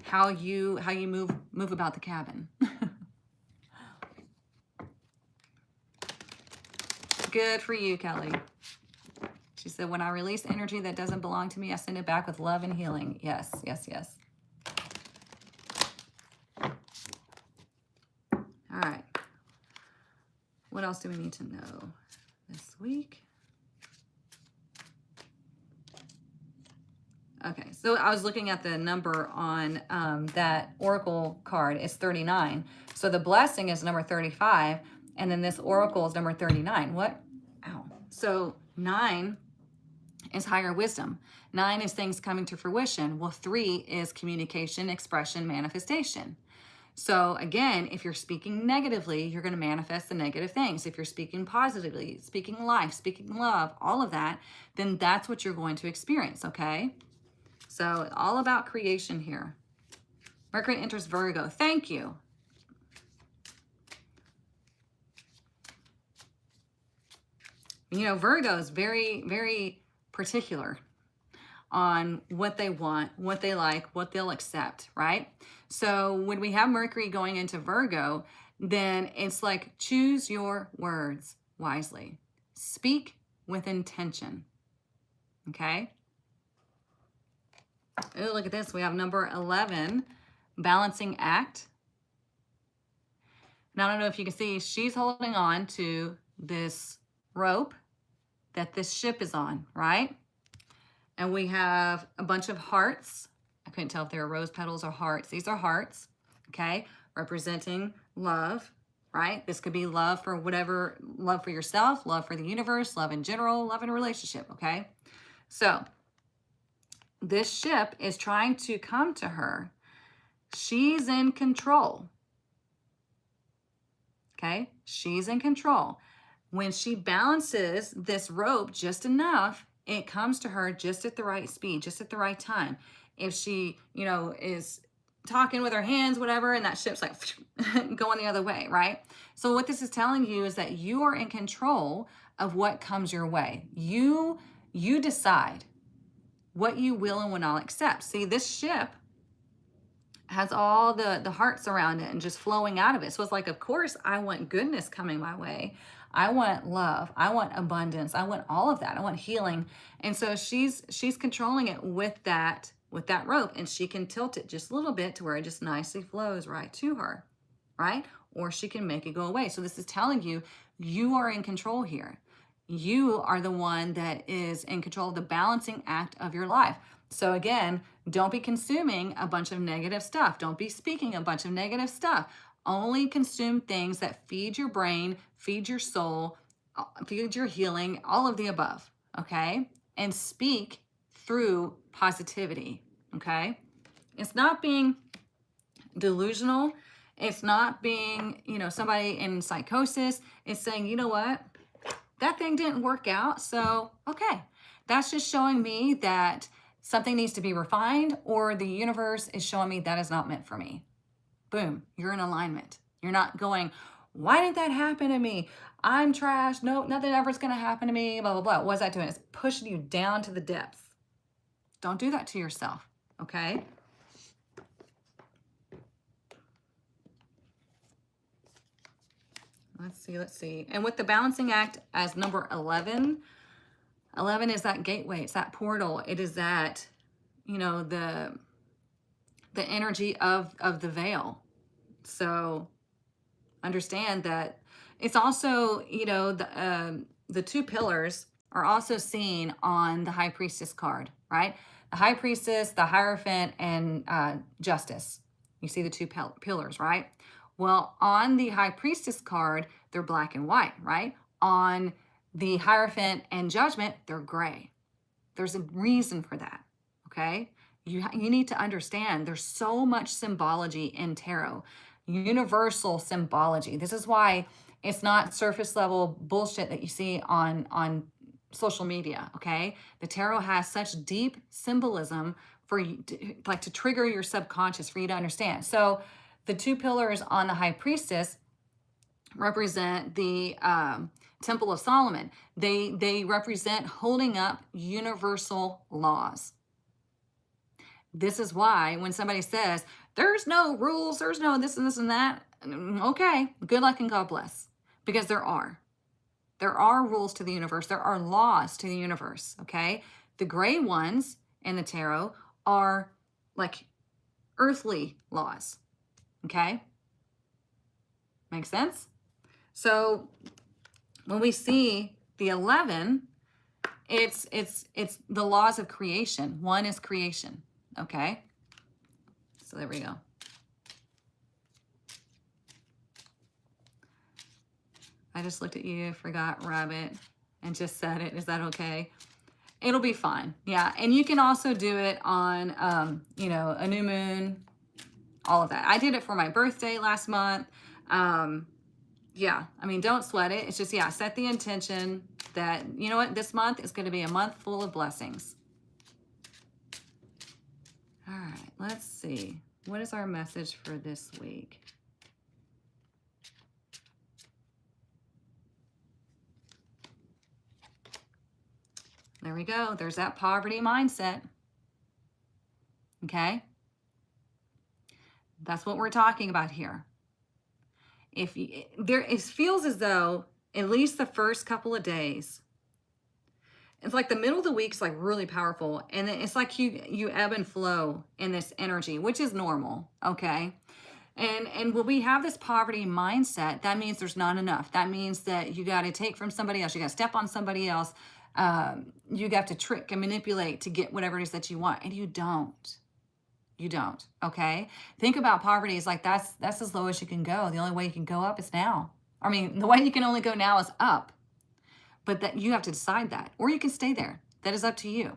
how you move about the cabin. Good for you, Kelly. She said, when I release energy that doesn't belong to me, I send it back with love and healing. Yes, yes, yes. All right. What else do we need to know this week? Okay, so I was looking at the number on that oracle card. It's 39. So the blessing is number 35, and then this oracle is number 39. What? Ow. So 9 is higher wisdom. 9 is things coming to fruition. Well, 3 is communication, expression, manifestation. So again, if you're speaking negatively, you're going to manifest the negative things. If you're speaking positively, speaking life, speaking love, all of that, then that's what you're going to experience, okay? So all about creation here. Mercury enters Virgo. Thank you. You know, Virgo is very, very particular on what they want, what they like, what they'll accept, right? So when we have Mercury going into Virgo, then it's like choose your words wisely. Speak with intention, okay? Oh, look at this. We have number 11, balancing act. Now, I don't know if you can see, she's holding on to this rope that this ship is on, right? And we have a bunch of hearts. I couldn't tell if they were rose petals or hearts. These are hearts, okay, representing love, right? This could be love for whatever, love for yourself, love for the universe, love in general, love in a relationship, okay? So this ship is trying to come to her. She's in control, okay? She's in control. When she balances this rope just enough, it comes to her just at the right speed, just at the right time. If she, you know, is talking with her hands, whatever, and that ship's like going the other way, right? So what this is telling you is that you are in control of what comes your way. You decide what you will and will not accept. See, this ship has all the hearts around it and just flowing out of it. So it's like, of course, I want goodness coming my way. I want love. I want abundance. I want all of that. I want healing. And so she's controlling it with that rope, and she can tilt it just a little bit to where it just nicely flows right to her, right? Or she can make it go away. So this is telling you, you are in control here. You are the one that is in control of the balancing act of your life. So again, don't be consuming a bunch of negative stuff. Don't be speaking a bunch of negative stuff. Only consume things that feed your brain, feed your soul, feed your healing, all of the above, okay? And speak through positivity, okay? It's not being delusional. It's not being, you know, somebody in psychosis. It's saying, you know what? That thing didn't work out, so okay. That's just showing me that something needs to be refined, or the universe is showing me that is not meant for me. Boom, you're in alignment. You're not going, why did that happen to me? I'm trash. No, nothing ever's going to happen to me, blah, blah, blah. What's that doing? It's pushing you down to the depths. Don't do that to yourself, okay? Let's see. And with the balancing act as number 11, 11 is that gateway. It's that portal. It is that, you know, the energy of the veil. So understand that it's also, you know, the two pillars are also seen on the High Priestess card, right? The High Priestess, the Hierophant, and Justice. You see the two pillars, right? Well, on the High Priestess card, they're black and white, right? On the Hierophant and Judgment, they're gray. There's a reason for that, okay? You need to understand there's so much symbology in tarot, universal symbology. This is why it's not surface level bullshit that you see on social media, okay? The tarot has such deep symbolism for you to trigger your subconscious for you to understand. So the two pillars on the High Priestess represent the Temple of Solomon. They represent holding up universal laws. This is why when somebody says, there's no rules, there's no this and this and that, okay, good luck and God bless. Because there are. There are rules to the universe. There are laws to the universe, okay? The gray ones in the tarot are like earthly laws, okay? Make sense? So when we see the 11, it's the laws of creation. One is creation, okay? So there we go. I just looked at you, forgot rabbit, and just said it. Is that okay? It'll be fine. Yeah, and you can also do it on, you know, a new moon, all of that. I did it for my birthday last month. Yeah, I mean, don't sweat it. It's just, yeah, set the intention that, you know what, this month is going to be a month full of blessings. All right, let's see. What is our message for this week? There we go. There's that poverty mindset. Okay? That's what we're talking about here. It feels as though at least the first couple of days, it's like the middle of the week is like really powerful. And then it's like you ebb and flow in this energy, which is normal. Okay. And when we have this poverty mindset, that means there's not enough. That means that you got to take from somebody else. You got to step on somebody else. You got to trick and manipulate to get whatever it is that you want. And you don't. You don't. Okay. Think about poverty as like that's as low as you can go. The only way you can go up is now. I mean, the way you can only go now is up. But that you have to decide that. Or you can stay there. That is up to you.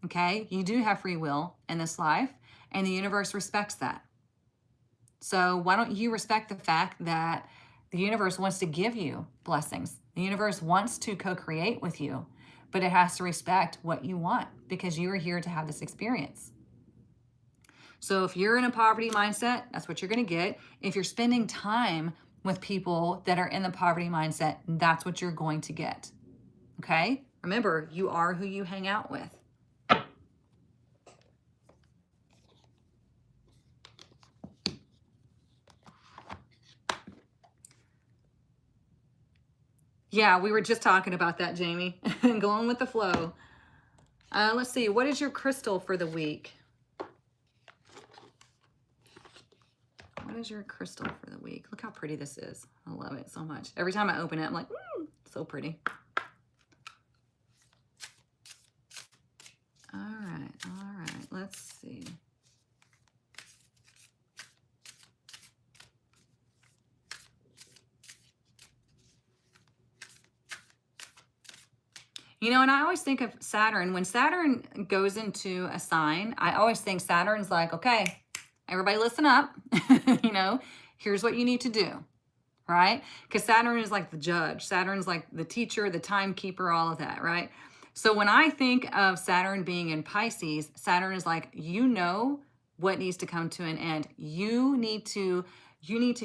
Okay. You do have free will in this life, and the universe respects that. So why don't you respect the fact that the universe wants to give you blessings? The universe wants to co-create with you, but it has to respect what you want because you are here to have this experience. So if you're in a poverty mindset, that's what you're going to get. If you're spending time with people that are in the poverty mindset, that's what you're going to get. Okay? Remember, you are who you hang out with. Yeah, we were just talking about that, Jamie. Going with the flow. Let's see. What is your crystal for the week? What is your crystal for the week? Look how pretty this is. I love it so much. Every time I open it, I'm like, so pretty. All right. Let's see. You know, and I always think of Saturn. When Saturn goes into a sign, I always think Saturn's like, okay, everybody listen up. You know, here's what you need to do, right? Because Saturn is like the judge. Saturn's like the teacher, the timekeeper, all of that, right? So when I think of Saturn being in Pisces, Saturn is like, you know what needs to come to an end. You need to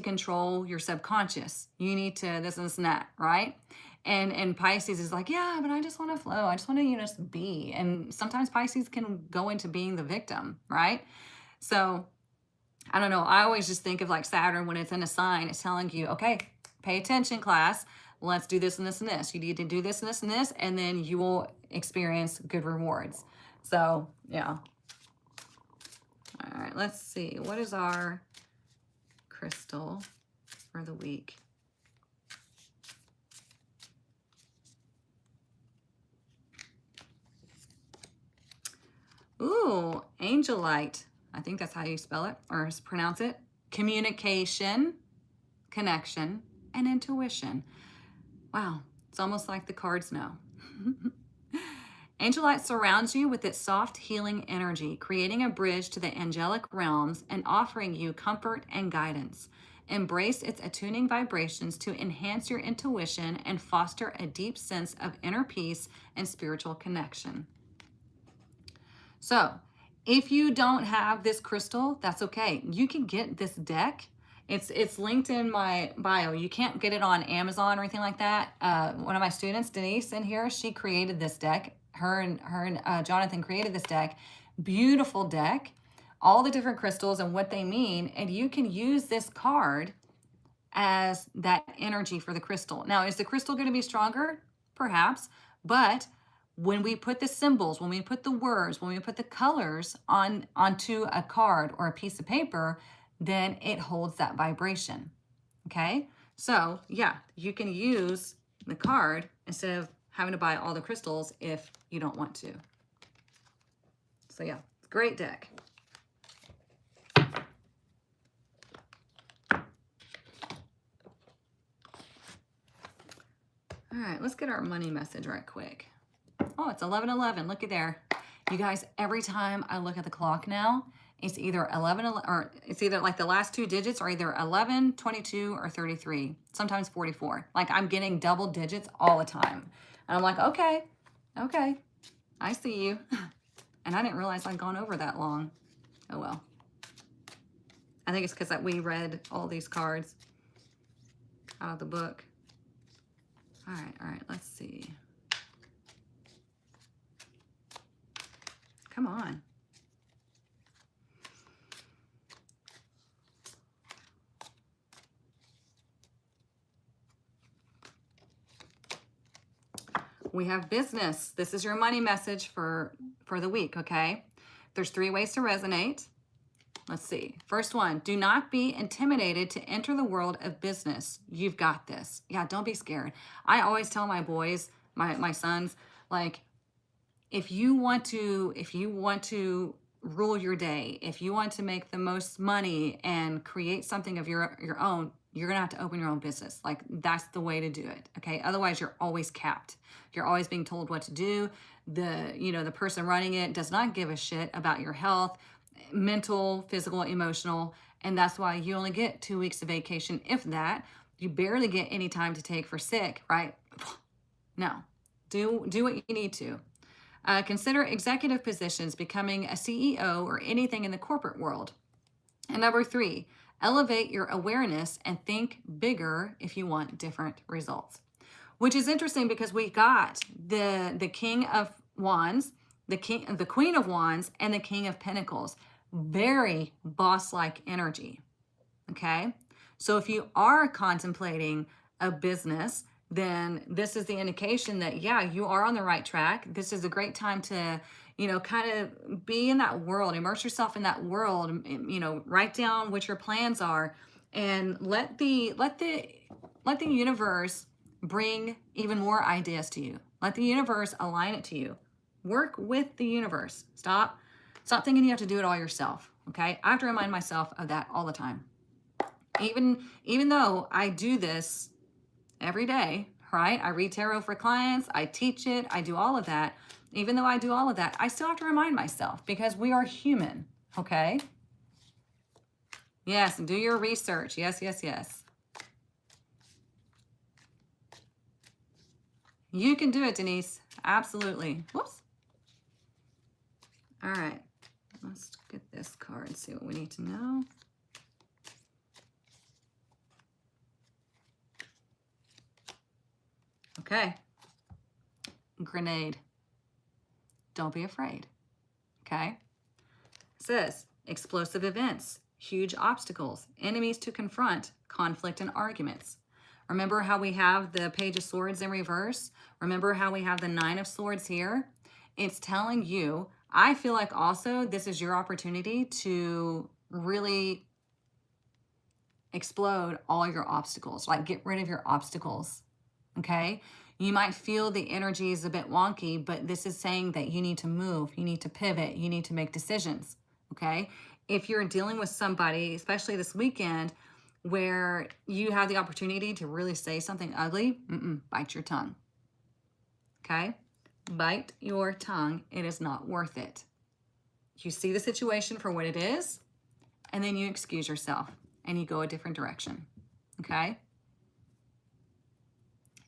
control your subconscious. You need to this and this and that, right? And Pisces is like, yeah, but I just want to flow. I just want to, just be. And sometimes Pisces can go into being the victim, right? So I don't know. I always just think of like Saturn when it's in a sign, it's telling you, okay, pay attention, class. Let's do this and this and this. You need to do this and this and this, and then you will experience good rewards. So, yeah. All right, let's see. What is our crystal for the week? Ooh, angelite. I think that's how you spell it or pronounce it. Communication, connection, and intuition. Wow, it's almost like the cards know. Angelite surrounds you with its soft healing energy, creating a bridge to the angelic realms and offering you comfort and guidance. Embrace its attuning vibrations to enhance your intuition and foster a deep sense of inner peace and spiritual connection. So, if you don't have this crystal, that's okay. You can get this deck. It's linked in my bio. You can't get it on Amazon or anything like that. One of my students, Denise, in here, she created this deck. Her and Jonathan created this deck. Beautiful deck. All the different crystals and what they mean. And you can use this card as that energy for the crystal. Now, is the crystal going to be stronger? Perhaps. But when we put the symbols, when we put the words, when we put the colors onto a card or a piece of paper, then it holds that vibration. Okay? So, yeah, you can use the card instead of having to buy all the crystals if you don't want to. So, yeah, great deck. All right, let's get our money message right quick. Oh, it's 11:11. Look at there. You guys, every time I look at the clock now, it's either 11 or it's either like the last two digits are either 11, 22, or 33. Sometimes 44. Like I'm getting double digits all the time. And I'm like, okay, I see you. And I didn't realize I'd gone over that long. Oh, well. I think it's because we read all these cards out of the book. All right, let's see. Come on. we have business. This is your money message for the week, okay? There's 3 ways to resonate. Let's see. First one, do not be intimidated to enter the world of business. You've got this. Yeah, don't be scared. I always tell my boys, my sons, like, if you want to rule your day, if you want to make the most money and create something of your own, you're gonna have to open your own business. Like, that's the way to do it. Okay. Otherwise, you're always capped. You're always being told what to do. The person running it does not give a shit about your health, mental, physical, emotional. And that's why you only get 2 weeks of vacation, if that. You barely get any time to take for sick, right? No. Do what you need to. Consider executive positions, becoming a CEO or anything in the corporate world. And number 3, elevate your awareness and think bigger if you want different results. Which is interesting because we got the King of Wands, the Queen of Wands, and the King of Pentacles. Very boss-like energy. Okay? So if you are contemplating a business, then this is the indication that, yeah, you are on the right track. This is a great time to, kind of be in that world, immerse yourself in that world, write down what your plans are, and let the universe bring even more ideas to you. Let the universe align it to you. Work with the universe. Stop thinking you have to do it all yourself. Okay? I have to remind myself of that all the time. Even though I do this every day, right? I read tarot for clients, I teach it, I do all of that. Even though I do all of that, I still have to remind myself because we are human, okay? Yes, and do your research. Yes, yes, yes. You can do it, Denise. Absolutely. Whoops. All right. Let's get this card and see what we need to know. Okay. Grenade. Don't be afraid. Okay. It says explosive events, huge obstacles, enemies to confront, conflict and arguments. Remember how we have the Page of Swords in reverse? Remember how we have the 9 of Swords here? It's telling you, I feel like also this is your opportunity to really explode all your obstacles, like get rid of your obstacles. Okay, you might feel the energy is a bit wonky, but this is saying that you need to move, you need to pivot, you need to make decisions. Okay, if you're dealing with somebody, especially this weekend, where you have the opportunity to really say something ugly, bite your tongue. Okay, bite your tongue. It is not worth it. You see the situation for what it is, and then you excuse yourself and you go a different direction. Okay.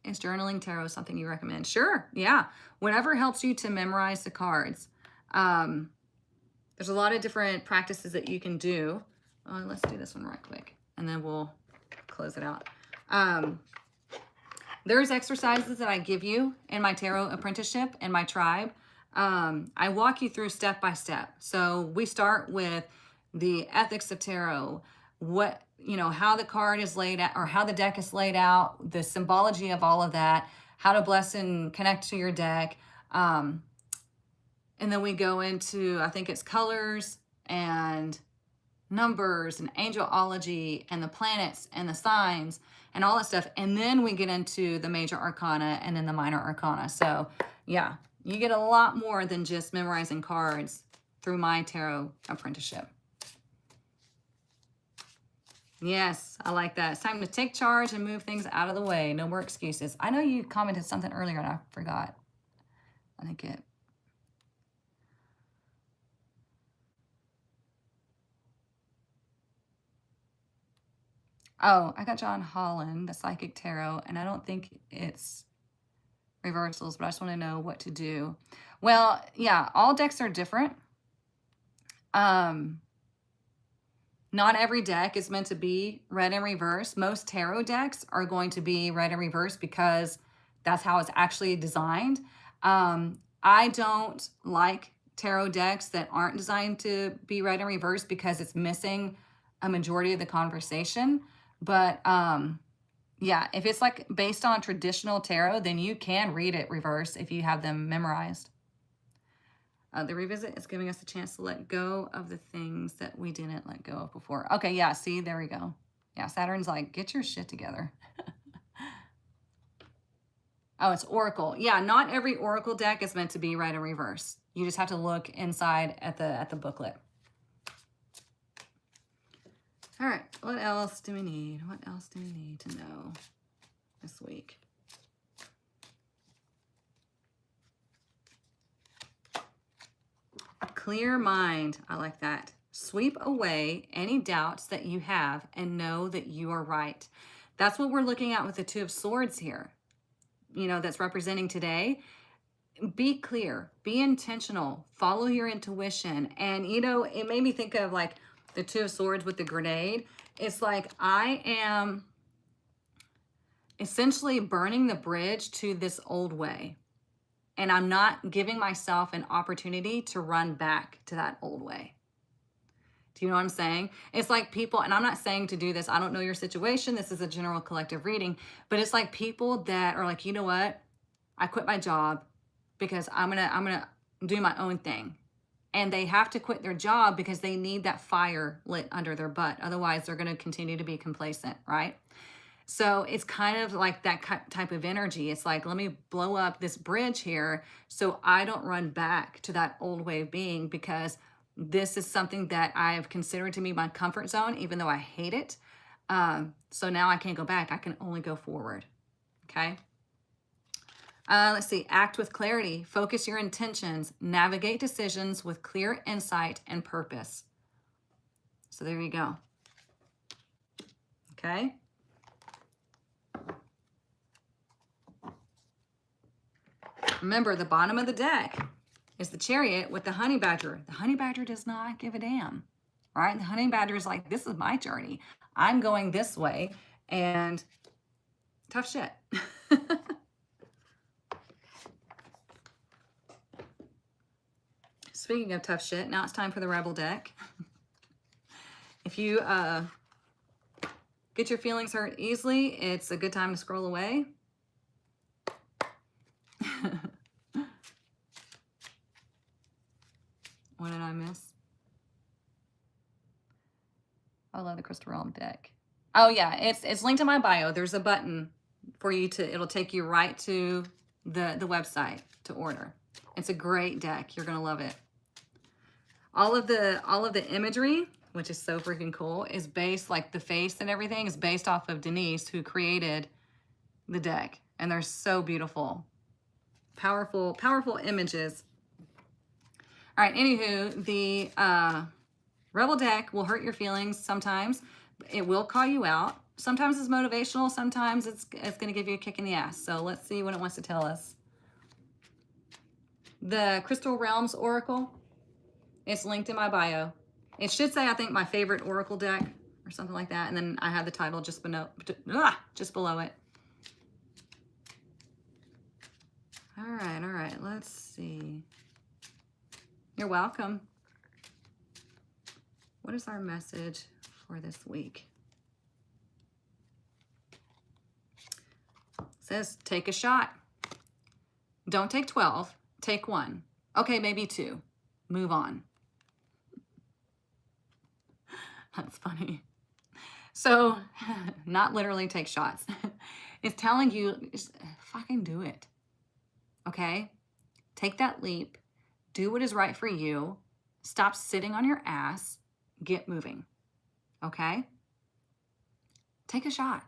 Is journaling tarot something you recommend? Sure. Yeah. Whatever helps you to memorize the cards. There's a lot of different practices that you can do. Let's do this one right quick, and then we'll close it out. There's exercises that I give you in my tarot apprenticeship in my tribe. I walk you through step by step. So we start with the ethics of tarot, how the card is laid out, or how the deck is laid out, the symbology of all of that, how to bless and connect to your deck. And then we go into, I think it's colors and numbers and angelology and the planets and the signs and all that stuff. And then we get into the major arcana and then the minor arcana. So yeah, you get a lot more than just memorizing cards through my tarot apprenticeship. Yes, I like that. It's time to take charge and move things out of the way. No more excuses. I know you commented something earlier and I forgot. I think it. Oh, I got John Holland, the Psychic Tarot, and I don't think it's reversals, but I just want to know what to do. Well, yeah, all decks are different. Not every deck is meant to be read in reverse. Most tarot decks are going to be read in reverse because that's how it's actually designed. I don't like tarot decks that aren't designed to be read in reverse because it's missing a majority of the conversation. But Yeah, if it's like based on traditional tarot, then you can read it reverse if you have them memorized. The revisit is giving us a chance to let go of the things that we didn't let go of before. Okay, yeah, see, there we go. Yeah, Saturn's like, get your shit together. Oh, it's Oracle. Yeah, not every Oracle deck is meant to be read in reverse. You just have to look inside at the booklet. All right, what else do we need? What else do we need to know this week? Clear mind. I like that. Sweep away any doubts that you have and know that you are right. That's what we're looking at with the Two of Swords here. You know, that's representing today. Be clear, be intentional, follow your intuition. And, you know, it made me think of like the Two of Swords with the grenade. It's like I am essentially burning the bridge to this old way. And I'm not giving myself an opportunity to run back to that old way. Do you know what I'm saying? It's like people, and I'm not saying to do this, I don't know your situation. This is a general collective reading, but it's like people that are like, you know what? I quit my job because I'm gonna do my own thing. And they have to quit their job because they need that fire lit under their butt. Otherwise, they're gonna continue to be complacent, right? So it's kind of like that type of energy. It's like, let me blow up this bridge here so I don't run back to that old way of being, because this is something that I've considered to be my comfort zone, even though I hate it. So now I can't go back. I can only go forward. Okay. Let's see. Act with clarity. Focus your intentions. Navigate decisions with clear insight and purpose. So there you go. Okay. Remember, the bottom of the deck is the Chariot with the Honey Badger. The Honey Badger does not give a damn, right? The Honey Badger is like, this is my journey. I'm going this way, and tough shit. Speaking of tough shit, now it's time for the Rebel deck. If you get your feelings hurt easily, it's a good time to scroll away. What did I miss? I love the Crystal Realm deck. Oh yeah, it's linked in my bio. There's a button for you to, it'll take you right to the website to order. It's a great deck. You're gonna love it. All of the imagery, which is so freaking cool, is based, like the face and everything is based off of Denise, who created the deck. And they're so beautiful. Powerful, powerful images. All right, anywho, the Rebel deck will hurt your feelings sometimes. It will call you out. Sometimes it's motivational. Sometimes it's going to give you a kick in the ass. So let's see what it wants to tell us. The Crystal Realms Oracle, it's linked in my bio. It should say, I think, my favorite Oracle deck or something like that. And then I have the title just below it. All right. Let's see. You're welcome. What is our message for this week? It says, take a shot. Don't take 12. Take 1. Okay, maybe 2. Move on. That's funny. So, not literally take shots. It's telling you, just fucking do it. Okay? Take that leap. Do what is right for you. Stop sitting on your ass. Get moving. Okay? Take a shot.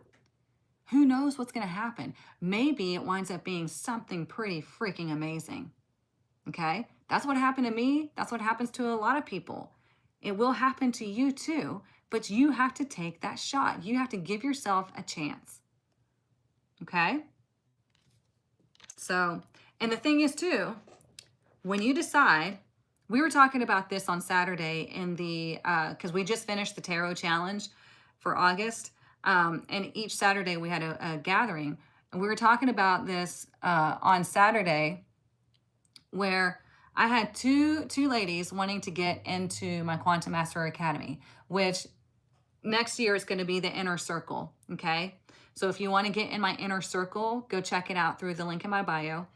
Who knows what's going to happen? Maybe it winds up being something pretty freaking amazing. Okay? That's what happened to me. That's what happens to a lot of people. It will happen to you too, but you have to take that shot. You have to give yourself a chance. Okay? So, and the thing is too, when you decide, we were talking about this on Saturday in the, because we just finished the tarot challenge for August. And each Saturday we had a gathering. And we were talking about this on Saturday, where I had two ladies wanting to get into my Quantum Master Academy, which next year is going to be the inner circle. Okay. So if you want to get in my inner circle, go check it out through the link in my bio.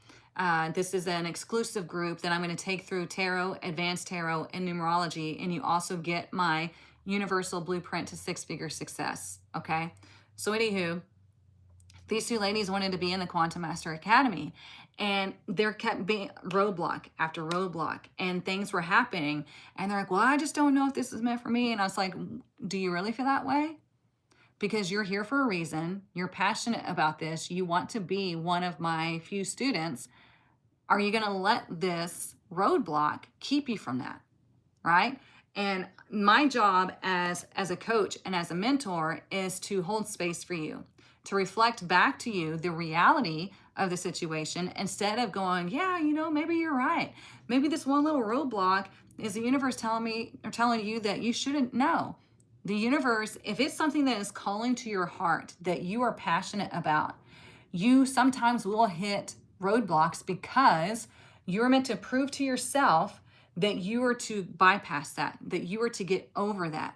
This is an exclusive group that I'm going to take through tarot, advanced tarot, and numerology. And you also get my universal blueprint to six-figure success. Okay. So anywho, these two ladies wanted to be in the Quantum Master Academy, and there kept being roadblock after roadblock, and things were happening. And they're like, well, I just don't know if this is meant for me. And I was like, do you really feel that way? Because you're here for a reason. You're passionate about this. You want to be one of my few students. Are you going to let this roadblock keep you from that? Right? And my job as a coach and as a mentor is to hold space for you, to reflect back to you the reality of the situation instead of going, yeah, maybe you're right. Maybe this one little roadblock is the universe telling me or telling you that you shouldn't know. The universe, if it's something that is calling to your heart that you are passionate about, you sometimes will hit roadblocks because you're meant to prove to yourself that you are to bypass that you are to get over that,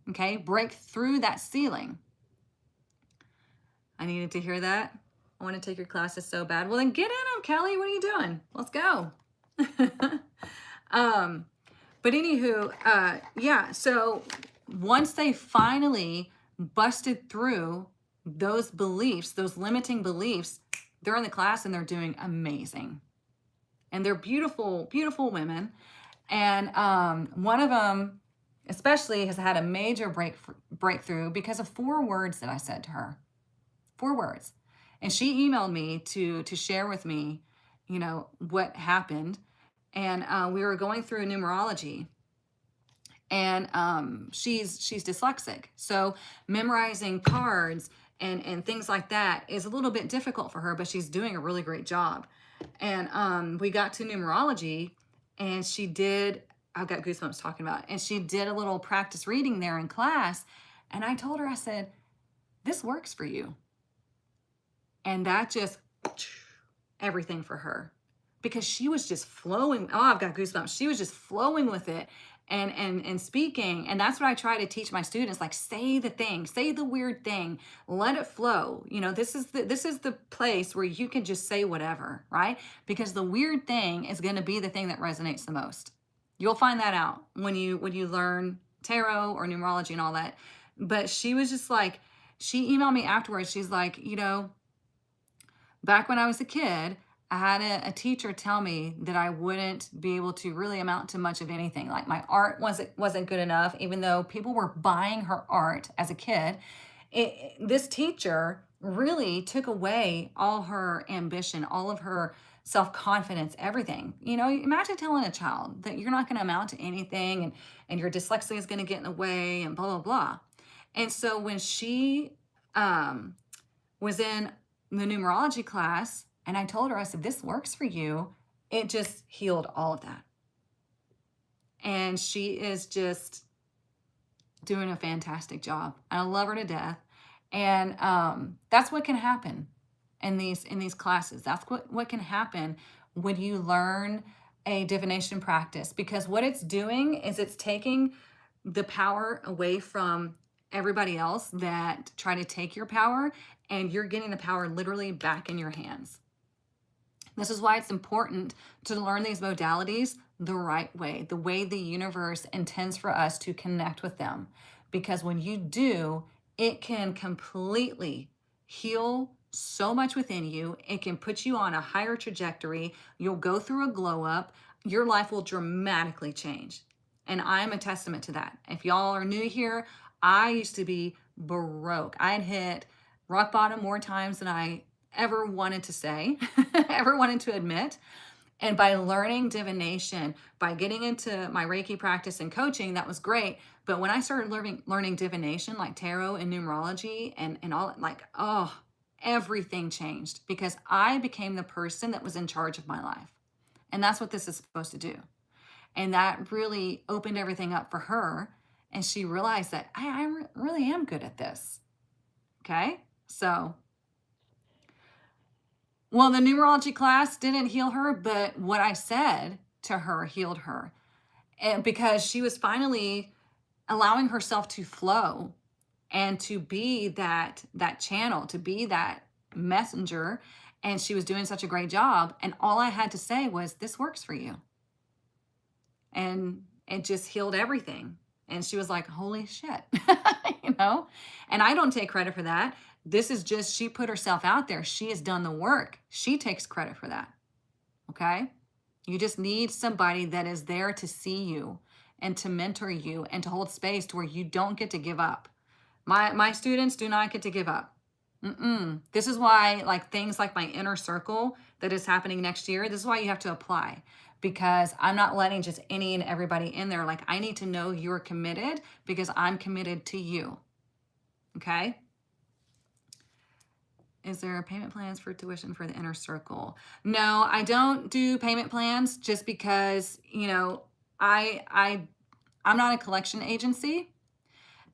okay? Break through that ceiling. I needed to hear that. I want to take your classes so bad. Well, then get in them, Kelly. What are you doing? Let's go. But anywho, yeah, so once they finally busted through those beliefs, those limiting beliefs, they're in the class and they're doing amazing. And they're beautiful, beautiful women. And one of them especially has had a major breakthrough because of 4 words that I said to her. 4 words. And she emailed me to share with me, what happened. And we were going through numerology. And she's dyslexic. So memorizing cards and things like that is a little bit difficult for her, but she's doing a really great job. And we got to numerology, and I've got goosebumps talking about it, and she did a little practice reading there in class. And I told her, I said, this works for you. And that just everything for her, because she was just flowing. Oh, I've got goosebumps. She was just flowing with it and speaking. And that's what I try to teach my students, like, say the thing, say the weird thing, let it flow. This is the place where you can just say whatever, right? Because the weird thing is going to be the thing that resonates the most. You'll find that out when you learn tarot or numerology and all that. But she was just like, she emailed me afterwards. She's like, back when I was a kid, I had a teacher tell me that I wouldn't be able to really amount to much of anything. Like, my art wasn't good enough, even though people were buying her art as a kid. This teacher really took away all her ambition, all of her self-confidence, everything. Imagine telling a child that you're not going to amount to anything, and your dyslexia is going to get in the way, and blah, blah, blah. And so when she was in the numerology class, and I told her, I said, this works for you, it just healed all of that. And she is just doing a fantastic job. I love her to death. And that's what can happen in these classes. That's what can happen when you learn a divination practice, because what it's doing is it's taking the power away from everybody else that try to take your power, and you're getting the power literally back in your hands. This is why it's important to learn these modalities the right way, the way the universe intends for us to connect with them. Because when you do, it can completely heal so much within you. It can put you on a higher trajectory. You'll go through a glow up. Your life will dramatically change. And I'm a testament to that. If y'all are new here, I used to be broke. I had hit rock bottom more times than I ever wanted to say, ever wanted to admit. And by learning divination, by getting into my Reiki practice and coaching, that was great. But when I started learning divination, like tarot and numerology and all, like, oh, everything changed, because I became the person that was in charge of my life. And that's what this is supposed to do. And that really opened everything up for her. And she realized that I really am good at this. Okay? So, well, the numerology class didn't heal her, but what I said to her healed her. And because she was finally allowing herself to flow and to be that channel, to be that messenger. And she was doing such a great job. And all I had to say was, this works for you. And it just healed everything. And she was like, holy shit, you know? And I don't take credit for that. This is just, she put herself out there. She has done the work. She takes credit for that. Okay? You just need somebody that is there to see you and to mentor you and to hold space to where you don't get to give up. My students do not get to give up. This is why, like, things like my inner circle that is happening next year, this is why you have to apply, because I'm not letting just any and everybody in there. Like, I need to know you're committed because I'm committed to you. Okay? Is there payment plans for tuition for the inner circle? No, I don't do payment plans just because, you know, I'm not a collection agency.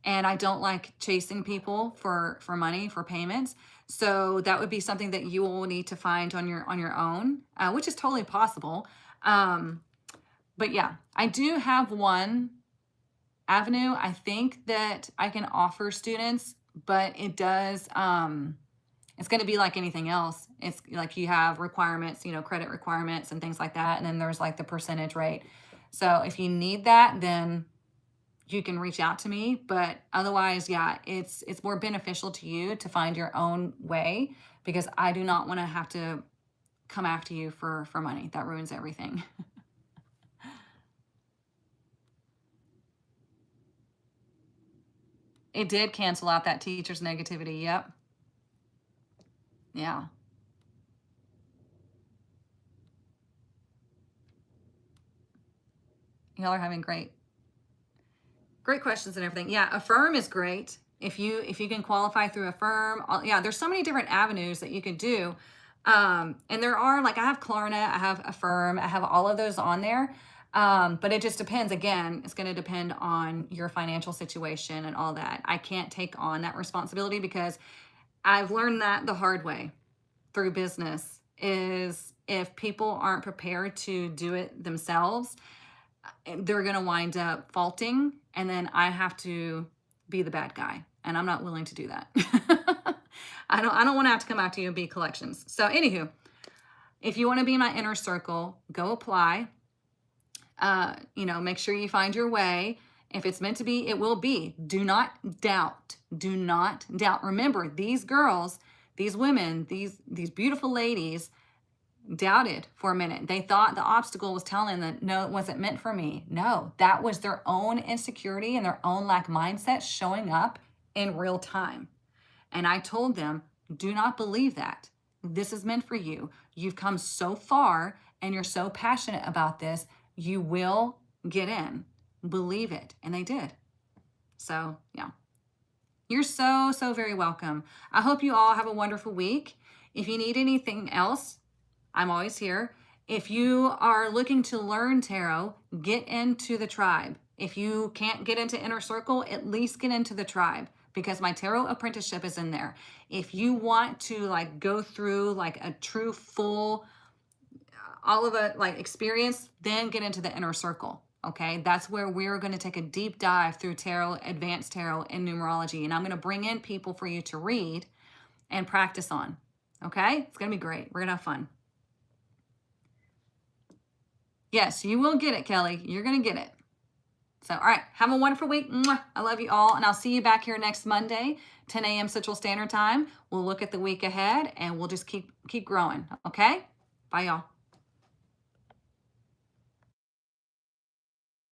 And I don't like chasing people for money, for payments. So that would be something that you will need to find on your own, which is totally possible. But yeah, I do have one avenue I think that I can offer students, but it does, it's going to be like anything else. It's like you have requirements, you know, credit requirements and things like that. And then there's like the percentage rate. So if you need that, then you can reach out to me, but otherwise, yeah, it's more beneficial to you to find your own way, because I do not want to have to come after you for money. That ruins everything. It did cancel out that teacher's negativity. Yep. Yeah. Y'all are having great questions and everything. Yeah, Affirm is great. If you can qualify through Affirm, yeah, there's so many different avenues that you can do. And there are, like, I have Klarna, I have Affirm, I have all of those on there. But it just depends. Again, it's going to depend on your financial situation and all that. I can't take on that responsibility because I've learned that the hard way through business, is if people aren't prepared to do it themselves, they're going to wind up faulting, and then I have to be the bad guy, and I'm not willing to do that. I don't want to have to come out to you and be collections. So anywho, if you want to be in my inner circle, go apply. You know, make sure you find your way. If it's meant to be, it will be. Do not doubt. Do not doubt. Remember, these girls, these women, these beautiful ladies doubted for a minute. They thought the obstacle was telling them, no, it wasn't meant for me. No, that was their own insecurity and their own lack mindset showing up in real time. And I told them, do not believe that. This is meant for you. You've come so far and you're so passionate about this. You will get in. Believe it. And they did. So, yeah. You're so very welcome. I hope you all have a wonderful week. If you need anything else, I'm always here. If you are looking to learn tarot, get into the tribe. If you can't get into inner circle, at least get into the tribe, because my tarot apprenticeship is in there. If you want to, like, go through like a true full all of it, like, experience, then get into the inner circle. Okay, that's where we're going to take a deep dive through tarot, advanced tarot, and numerology. And I'm going to bring in people for you to read and practice on. Okay, it's going to be great. We're going to have fun. Yes, you will get it, Kelly. You're going to get it. So, all right, have a wonderful week. I love you all, and I'll see you back here next Monday, 10 a.m. Central Standard Time. We'll look at the week ahead, and we'll just keep growing, okay? Bye, y'all.